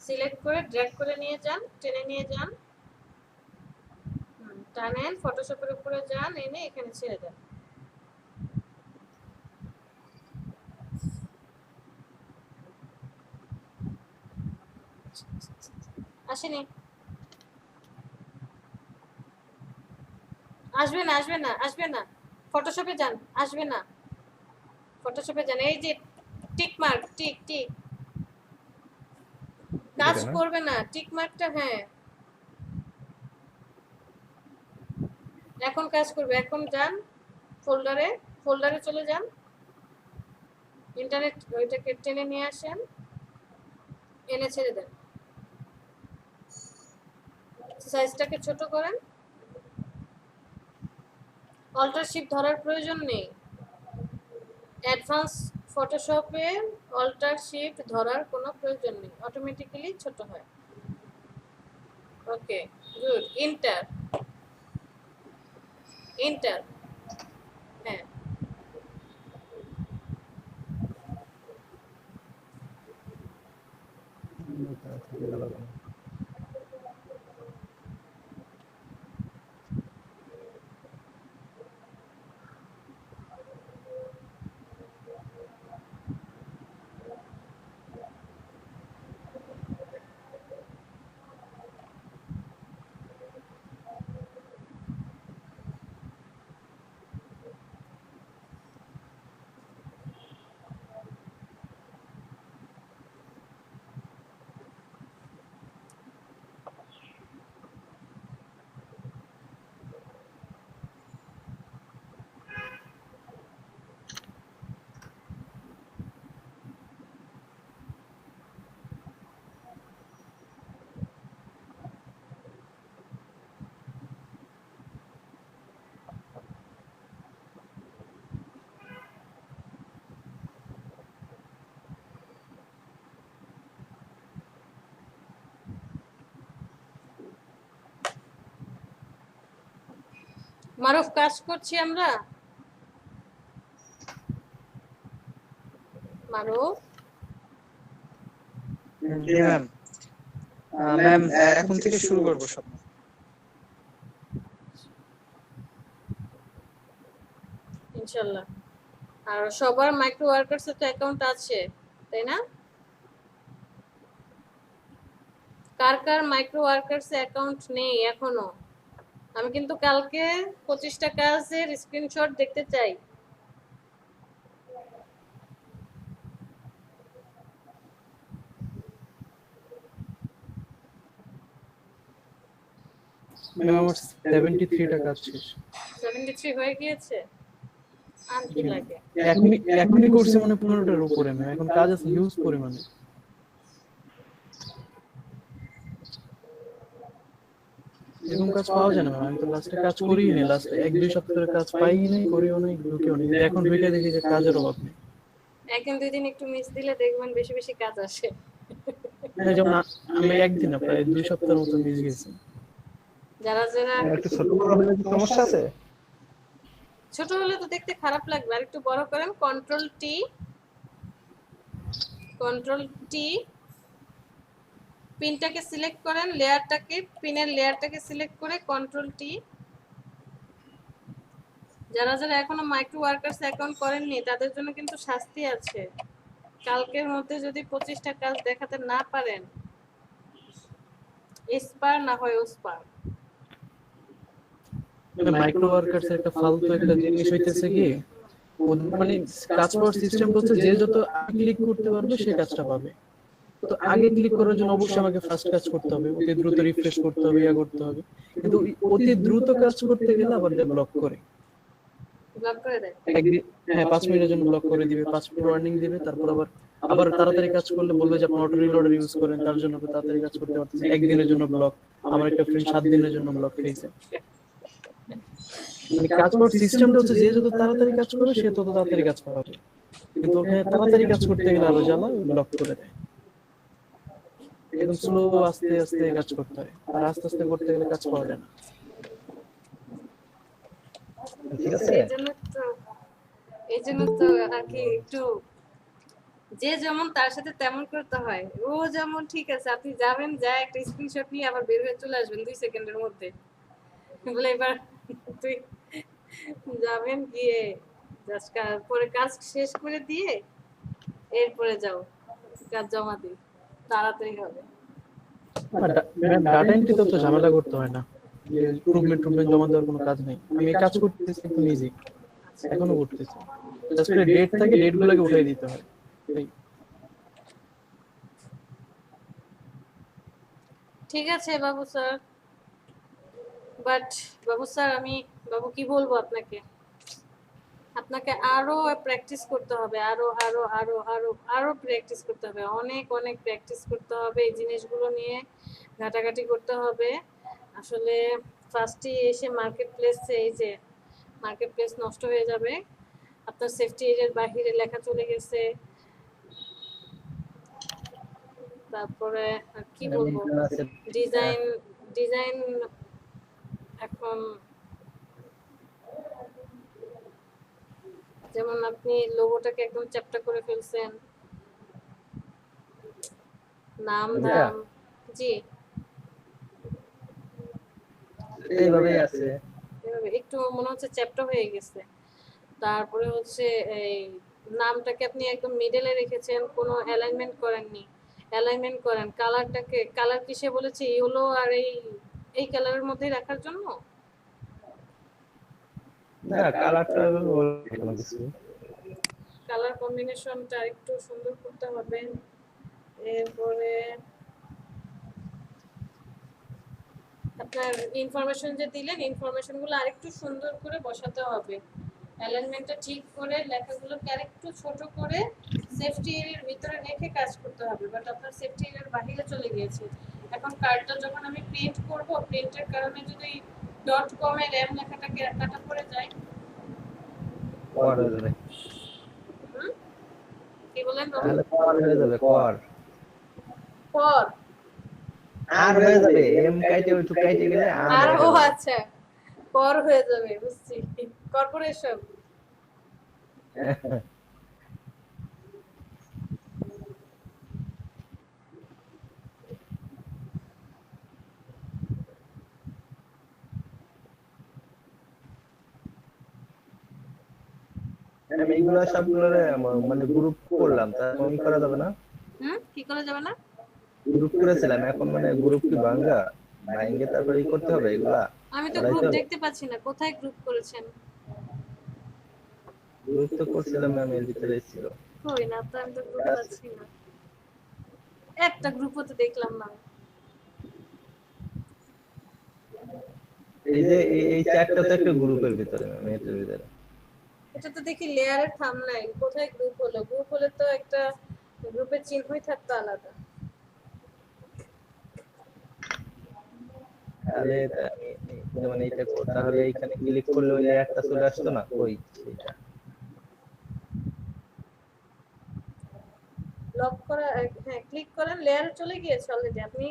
সিলেক্ট করে ড্র্যাগ করে নিয়ে যান, টেনে নিয়ে যান, টানেন, ফটোশপের উপরে যান, এনে এখানে ছেড়ে দেন। আসেনি, আসবে না, আসবে না, আসবে না, ফটোশপে যান, আসবে না, ফটোশপে যান, এই যে টিক মার্ক, টিক টিক, কাজ এটা না? করবে না, টিক মার্কটা, হ্যাঁ এখন কাজ করবে। এখন যান ফোল্ডারে, ফোল্ডারে চলে যান, ইন্টারনেট ওইটাকে টেনে নিয়ে আসেন, এনে ছেড়ে দেন, সাইজটাকে ছোট করেন। অল্টার শিফট ধরার প্রয়োজন নেই, অ্যাডভান্স ফটোশপে অল্টার শিফট ধরার কোনো প্রয়োজন নেই, অটোমেটিক্যালি ছোট হয়। ওকে গুড, এন্টার, এন্টার, হ্যাঁ মারুফ, কাজ করছি আমরা। মারুফ, জি ম্যাম। ম্যাম এখন থেকে শুরু করব সব। ইনশাআল্লাহ। আর সবার মাইক্রো ওয়ার্কার্সে তো অ্যাকাউন্ট আছে, তাই না? কার কার মাইক্রো ওয়ার্কার্সে অ্যাকাউন্ট নেই এখনো? আমি কিন্তু কালকে 25টা কাজের স্ক্রিনশট দেখতে চাই। ম্যাম আমার 73 কাজ শেষ। 73 হয়ে গিয়েছে, আর কি লাগে? এখনই করছি মানে 15টার উপরে ম্যাম, এখন কাজ আছে হিউজ পরিমাণে। এরকম কাজ পাওয়া যায় না ম্যাম। আমি তো লাস্টে কাজ করিই নি, লাস্ট 1-2 সপ্তাহের কাজ পাইই নাই, করিও নাই, ঢুকেও নি। কিন্তু এখন ঢুকে দেখি যে কাজের অভাব নেই। একদিন দুই দিন একটু মিস দিলে দেখবেন বেশি বেশি কাজ আসে। হ্যাঁ, যেমন আমি একদিন না প্রায় 2 সপ্তাহের মতো মিস গেছি। যারা যারা একটু ছোট বড় হলে কি সমস্যা আছে? ছোট হলে তো দেখতে খারাপ লাগবে, আর একটু বড় করেন, কন্ট্রোল টি, পিনটাকে সিলেক্ট করেন, পিনের লেয়ারটাকে সিলেক্ট করে কন্ট্রোল টি। যারা যারা এখনো মাইক্রো ওয়ার্কার্স অ্যাকাউন্ট করেননি তাদের জন্য কিন্তু শাস্তি আছে। কালকের মধ্যে যদি 25টা কাজ দেখাতে না পারেন, এসপার না হয় ওসপার। মাইক্রো ওয়ার্কার্স একটা ফালতু একটা জিনিস হইতেছে কি, মানে কাজ পাওয়ার সিস্টেম হচ্ছে যে যত ক্লিক করতে পারবে সে কাজটা পাবে। তো আগে ক্লিক করার জন্য অবশ্যই আমাকে ফার্স্ট কাজ করতে হবে, অতি দ্রুত রিফ্রেশ করতে হবে, ইয়া করতে হবে। কিন্তু অতি দ্রুত কাজ করতে গেলে আবার ব্লক করে ব্লক করে দেয়। একদিন, হ্যাঁ 5 মিনিটের জন্য ব্লক করে দিবে, 5 মিনিট ওয়ার্নিং দিবে, তারপর আবার তাড়াতাড়ি কাজ করলে বলবে যে আপনি অটো রিলোডার ইউজ করেন, তার জন্য আপনি তাড়াতাড়ি কাজ করতে পারতেছেন, একদিনের জন্য ব্লক। আমার একটা ফ্রেন্ড 7 দিনের জন্য ব্লক পেয়েছে। মানে কাজ পাওয়ার সিস্টেমটা হচ্ছে যে যত তাড়াতাড়ি কাজ করবে সে তত তাড়াতাড়ি কাজ পাবে, কিন্তু ওখানে তাড়াতাড়ি কাজ করতে গেলে আরো জ্বালা, ব্লক করে দেয়। একদম স্লো, আস্তে আস্তে কাজ করতে হয়, আর আস্তে আস্তে করতে গেলে কাজ পাওয়া যায় না। ঠিক আছে? এই জন্য তো আর কি একটু যে যেমন তার সাথে তেমন করতে হয়। ও যেমন ঠিক আছে, আপনি যাবেন, যা একটা স্ক্রিনশট নিয়ে আবার বের হয়ে চলে আসবেন 2 সেকেন্ডের মধ্যে, বলে এবার তুই যাবেন, গিয়ে জাস্ট পরে কাজ শেষ করে দিয়ে এরপরে যাও কাজ জমা দিই, তাড়াতাড়ি হবে। ডাটা এন্ট্রি তো ঝামেলা করতে হয় না, ইমপ্রুভমেন্ট জমা দেওয়ার কোনো কাজ নেই। আমি এই কাজ করতেছি কিন্তু নিজে এখনো করতেছি, জাস্ট ডেট থাকে, ডেট গুলোকে উঠাই দিতে হয়। ঠিক আছে বাবু স্যার, বাবু স্যার বাবু কি বলবো আপনাকে আরো প্র্যাকটিস করতে হবে, আরো আরো আরো আরো আরো প্র্যাকটিস করতে হবে, অনেক অনেক প্র্যাকটিস করতে হবে, এই জিনিসগুলো নিয়ে ঘাটাঘাটি করতে হবে। আসলে ফার্স্টে এসে মার্কেট প্লেস নষ্ট হয়ে যাবে, আপনার সেফটি এরিয়ার বাহিরে লেখা চলে গেছে, তারপরে আর কি বলবো, ডিজাইন এখন যেমন আপনি লোগোটাকে একদম চ্যাপ্টা করে ফেলছেন, নাম দাম, জি এইভাবেই আছে। এভাবে একটু মনে হচ্ছে চ্যাপ্টা হয়ে গেছে। তারপরে হচ্ছে এই নামটাকে আপনি একদম মিডলে রেখেছেন, কোনো অ্যালাইনমেন্ট করেননি। অ্যালাইনমেন্ট করেন, কালার কিসে বলেছে, ইয়েলো আর এই কালারের মধ্যেই রাখার জন্য। না, কালারটা কোনো কিছু। কালার কম্বিনেশনটা একটু সুন্দর করতে হবে। এরপরে আপনার ইনফরমেশন যে দিলেন, ইনফরমেশনগুলো আরেকটু সুন্দর করে বসাতে হবে, অ্যালাইনমেন্টটা ঠিক করে, লেখাগুলোকে আরেকটু ছোট করে সেফটি এরিয়ার ভিতরে রেখে কাজ করতে হবে। বাট আপনার সেফটি এরিয়ার বাইরে চলে গিয়েছে। এখন কার্ডটা যখন আমি প্রিন্ট করব, প্রিন্টের কারণে যদি .com এর র্যাম লেখাটাকে কাটা পড়ে যায়, কর হয়ে যাবে। কি বলেন বাবু? তাহলে কর হয়ে যাবে, কর। পর আর হয়ে যাবে, এম কাইটে একটু কাইটে গেলে আর ও আচ্ছা, কর হয়ে যাবে, বুঝছি, কর্পোরেশন। আমি এইগুলা সবগুলোরে মানে গ্রুপ করলাম, তা কি করা যাবে না? কি করা যাবে না? গ্রুপ করেছিলাম, এখন মানে গ্রুপ কি ভাঙ্গে তারপরে ই করতে হবে এগুলা। আমি তো গ্রুপ দেখতে পাচ্ছি না, কোথায় গ্রুপ করেছেন? গ্রুপ তো করছিলাম আমি, এর ভিতরে ছিল। কই না তো, আমি তো গ্রুপ পাচ্ছি না, একটা গ্রুপও তো দেখলাম না। এই যে এই চ্যাটটা তো একটা গ্রুপের ভিতরে, এটার ভিতরে। এটা তো দেখি লেয়ারের থাম্বনেইল, কোথায় গ্রুপ হলো? গ্রুপ হলে তো একটা গ্রুপের চিহ্নই থাকতো আলাদা। তাহলে আমি যেমন এইটা তাহলে এইখানে ক্লিক করলে ওই লেয়ারটা চলে আসতো না ওই সেটা লক করা হ্যাঁ ক্লিক করেন লেয়ারে চলে গিয়েছে অলরেডি আপনি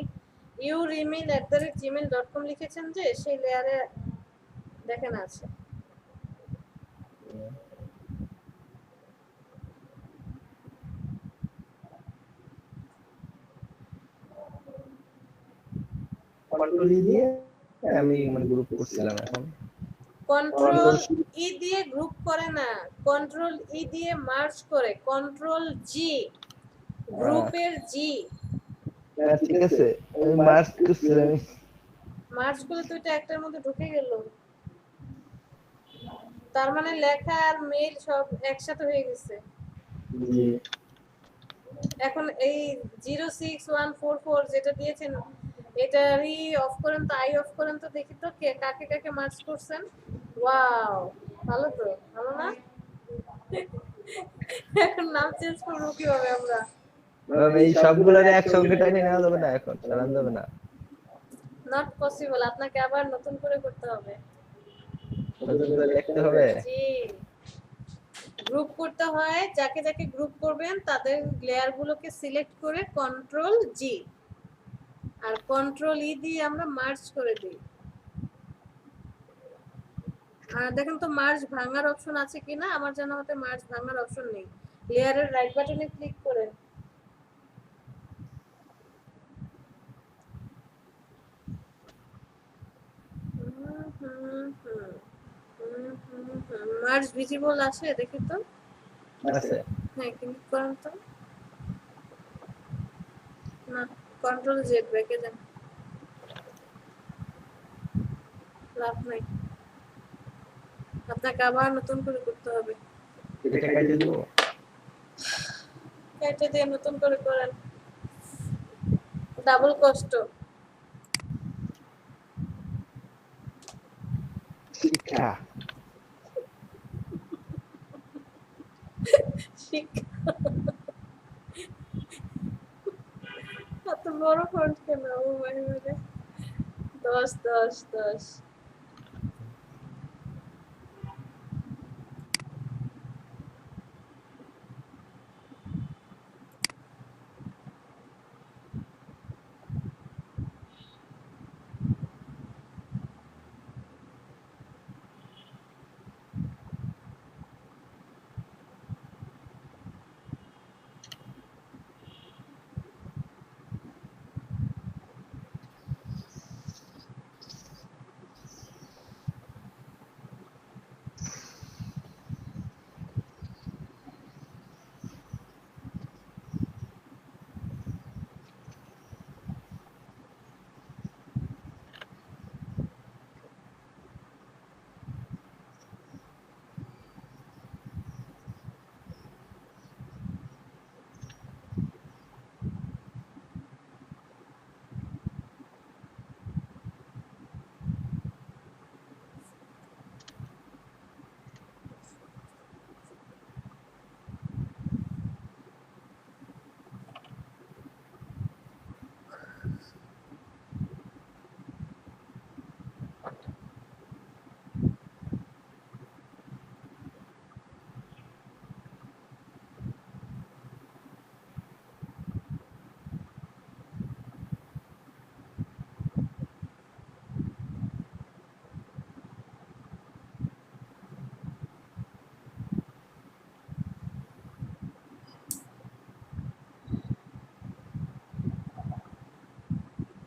youremail@gmail.com লিখেছেন যে সেই লেয়ারে দেখেন আছে কন্ট্রোল দিয়ে আমি মানে গ্রুপ করছিলাম এখন কন্ট্রোল ই দিয়ে গ্রুপ করে না কন্ট্রোল ই দিয়ে মার্জ করে কন্ট্রোল জি গ্রুপের জি ঠিক আছে আমি মার্চ করছিলাম মার্জ করে তো এটা একটার মধ্যে ঢুকে গেল তার মানে লেখা আর মেইল সব একসাথে হয়ে গেছে জি এখন এই 06144 যেটা দিয়েছেন এটারই অফ করেন তো আই অফ করেন তো দেখি তো কে কাকে কাকে মার্চ করছেন ওয়াও ভালো তো ভালো না এখন নাম চেঞ্জ করবো কিভাবে আমরা এই সবগুলোরে একসঙ্গে টাইনে নেওয়া যাবে না এখন চালান যাবে না নট পসিবল আপনাকে আবার নতুন করে করতে হবে নতুন করে লিখতে হবে জি গ্রুপ করতে হয় যাকে যাকে গ্রুপ করবেন তাদের লেয়ার গুলোকে সিলেক্ট করে কন্ট্রোল জি আর কন্ট্রোল ই দিয়ে আমরা মার্জ করে দিই আর দেখেন তো মার্জ ভাঙার অপশন আছে কিনা আমার জানা মতে মার্জ ভাঙার অপশন নেই লেয়ারের রাইট বাটনে ক্লিক করেন মার্জ ভিজিবল আছে দেখি তো আছে হ্যাঁ ক্লিক করেন তো না কন্ট্রোল জেড ব্রেকে যান লাভ নাই আপনাকে আবার নতুন করে করতে হবে এটা কেটে দেব কেটে দিয়ে নতুন করে করেন ডাবল কষ্ট শিক্ষা এত বড় ফন্ট কেন ও মানে 10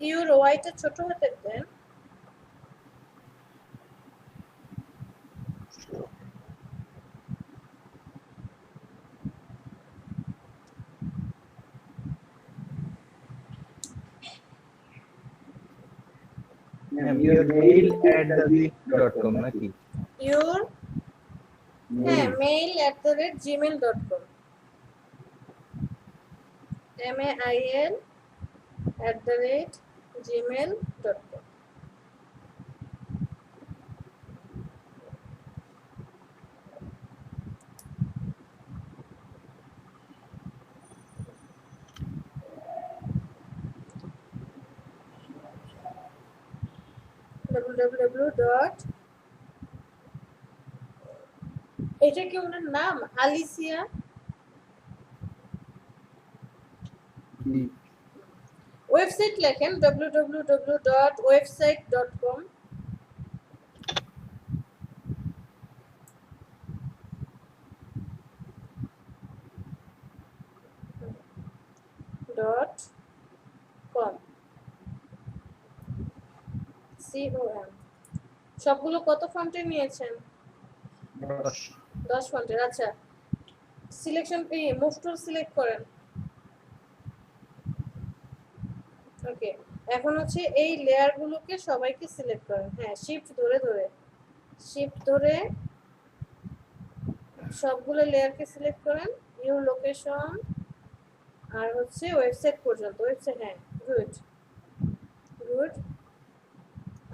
ইউর ওয়াইটা ছোট হাতের দেন yourmail@gmail.com নাকি ইউর হ্যাঁ mail@gmail.com mail@gmail.com www ডট, এটা কি ওনার নাম আলিসিয়া? ওয়েবসাইট লেখেন www.website.com ডট কম com। সবগুলো কত ফন্টে নিয়েছেন? 10 ফন্টের। আচ্ছা, selection pay move tool select করেন। ওকে, এখন হচ্ছে এই লেয়ার গুলোকে সবাইকে সিলেক্ট করেন। হ্যাঁ, শিফট ধরে সবগুলো লেয়ারকে সিলেক্ট করেন। নিউ লোকেশন আর হচ্ছে ওয়েবসাইট পর্যন্ত। ওয়েবসাইট, হ্যাঁ, গুড।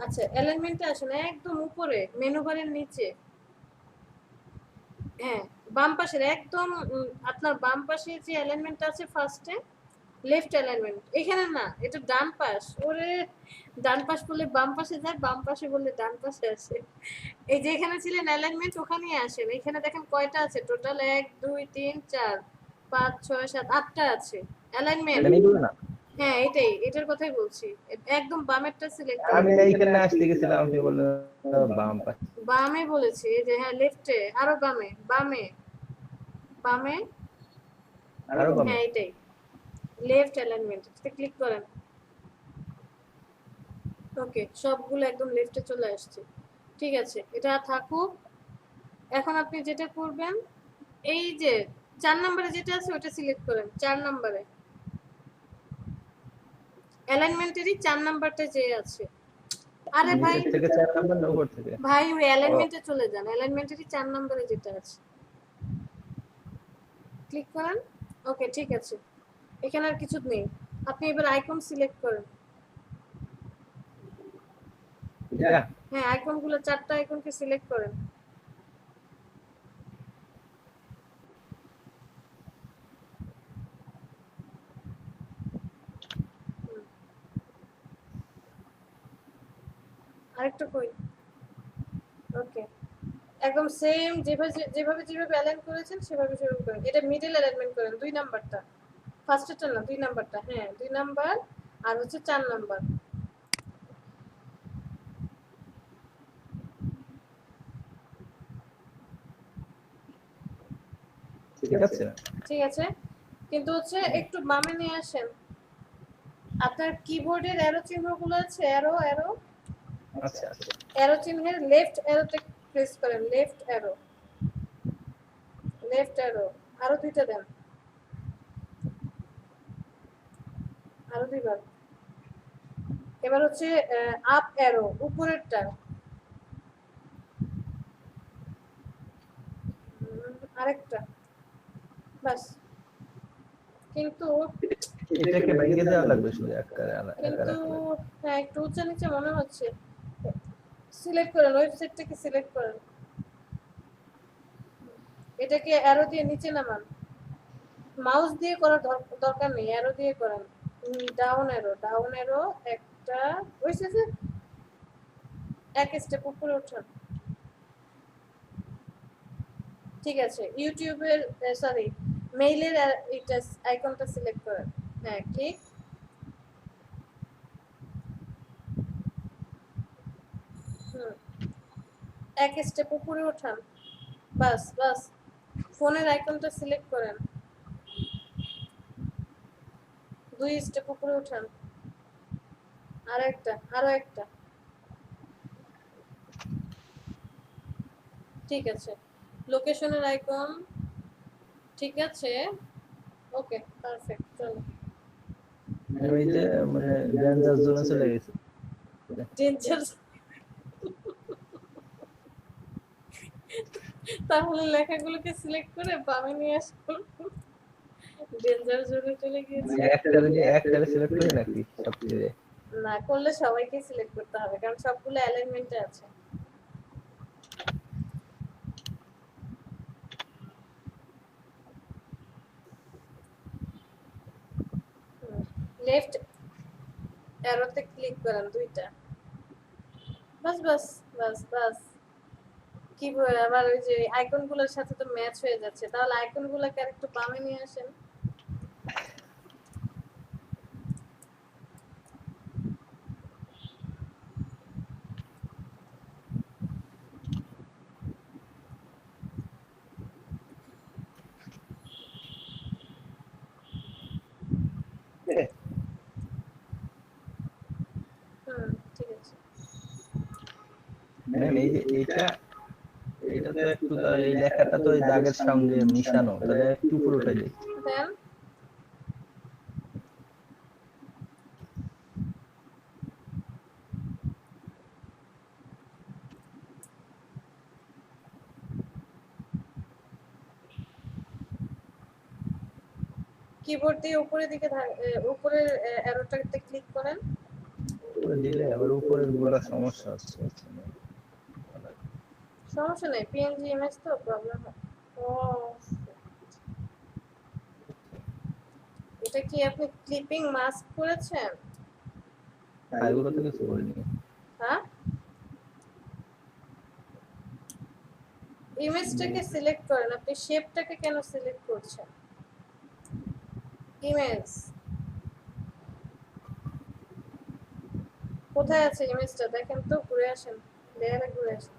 আচ্ছা, অ্যালাইনমেন্টে আসেন একদম উপরে মেনু বারের নিচে। হ্যাঁ, বাম পাশের একদম আপনার বাম পাশে যে অ্যালাইনমেন্ট আছে ফার্স্টে, লেফট অ্যালাইনমেন্ট। এখানে না, এটা ডান পাশ। ওরে, ডান পাশ বললে বাম পাশে যায়, বাম পাশে বললে ডান পাশে আসে। এই যে এখানে ছিলেন অ্যালাইনমেন্ট, ওখানেই আসেন। এখানে দেখেন কয়টা আছে টোটাল? 1 2 3 4 5 6 7 8টা আছে অ্যালাইনমেন্ট। হ্যাঁ, এটার কথাই বলছি। একদম বামেরটা সিলেক্ট করুন। আমি এইখানে আসতে গেছিলাম, আপনি বললেন বাম পাশে। বামে বলেছি, এই যে হ্যাঁ, লেফটে, আরো বামে। আরো বামে। হ্যাঁ, এটাই লেফট অ্যালাইনমেন্ট। এটাতে ক্লিক করেন। ওকে, সবগুলো একদম লেফটে চলে আসছে। ঠিক আছে, এটা থাকুক। এখন আপনি যেটা করবেন, এই যে 4 নম্বরে যেটা আছে ওটা সিলেক্ট করেন। 4 নম্বরে অ্যালাইনমেন্টেরই 4 নাম্বারটা যে আছে। আরে ভাই, নিচে থেকে 4 নাম্বার না উপর থেকে? ভাই ওই অ্যালাইনমেন্টে চলে যান। অ্যালাইনমেন্টেরই 4 নম্বরে যেটা আছে ক্লিক করেন। ওকে, ঠিক আছে, এখানে আর কিছু নেই। আপনি এবার আইকন সিলেক্ট করেন। হ্যাঁ, আইকনগুলো 4টা আইকনকে সিলেক্ট করেন। আরেকটা কই? ওকে, একদম সেম যেভাবে অ্যালাইন করেছেন সেভাবে করেন। এটা মিডল অ্যালাইনমেন্ট করেন, 2 নাম্বারটা। ফার্স্টেরটা না, 2 নাম্বারটা। হ্যাঁ, 2 নাম্বার আর হচ্ছে 4 নাম্বার। ঠিক আছে, কিন্তু হচ্ছে একটু বামে নিয়ে আসেন। আপনার কিবোর্ডের অ্যারো চিহ্নগুলো আছে, অ্যারো। আচ্ছা, অ্যারো চিহ্নের লেফট অ্যারোতে প্রেস করেন। লেফট অ্যারো আরো 2টা দেন, আরো 2বার। এবার হচ্ছে আপ অ্যারো, উপরেরটা। আরেকটা, বাস। কিন্তু এটাকে ভেঙে দেওয়া লাগবে শুধু একটা। কিন্তু হ্যাঁ, একটু উঁচা নিচে মনে হচ্ছে। সিলেক্ট করেন, ওয়েবসাইটটাকে সিলেক্ট করেন। এটাকে অ্যারো দিয়ে নিচে নামান। মাউস দিয়ে করার দরকার নেই, অ্যারো দিয়ে করেন। ডাউন অ্যারো একটা, হইছে যে এক স্টেপ উপরে উঠান। ঠিক আছে, ইউটিউবের সরি মেইলের এটা আইকনটা সিলেক্ট করেন। হ্যাঁ, ঠিক। এক স্টেপ উপরে উঠান। বাস। ফোনের আইকনটা সিলেক্ট করেন। 2 স্টেপ উপরে উঠান। আরো একটা। ঠিক আছে, লোকেশনের আইকন। ঠিক আছে, ওকে, পারফেক্ট। চলো, আমি যে মানে ডেঞ্জার জোনে চলে গেছি। ডেঞ্জার, তাহলে লেখাগুলোকে সিলেক্ট করে বামে নিয়ে আসুন। ডেঞ্জার জোনে চলে গিয়েছে। একটা সিলেক্ট করি নাকি সবচেয়ে? না করলে সবাইকে সিলেক্ট করতে হবে, কারণ সবগুলো অ্যালাইনমেন্টে আছে। লেফট অ্যারোতে ক্লিক করেন 2টা। বাস বাস বাস বাস কি আবার ওই যে আইকন গুলোর সাথে তো ম্যাচ হয়ে যাচ্ছে, তাহলে আইকন গুলোকে আর একটু বামে নিয়ে আসেন। ঠিক আছে। ম্যাম এই যে এটা তো একটু এই লেখাটা তো এই দাগের সঙ্গে মিশানো, তাহলে একটু উপরে উঠাই দিই। দেন কিবোর্ড দিয়ে উপরের দিকে উপরের অ্যারোটাতে ক্লিক করেন। উপরে দিলে আবার উপরের গুলা সমস্যা হচ্ছে। সমস্যা নেই, পিএনজি ইমেজ তো প্রবলেম হয়। ও এটা কি আপনি ক্লিপিং মাস্ক করেছেন? এগুলো তো কিছু করিনি। হ্যাঁ, ইমেজটাকে সিলেক্ট করেন, আপনি শেপটাকে কেন সিলেক্ট করছেন? ইমেজ কোথায় আছে? ইমেজটা দেখেন তো, ঘুরে আসেন, লেয়ারে ঘুরে আসেন।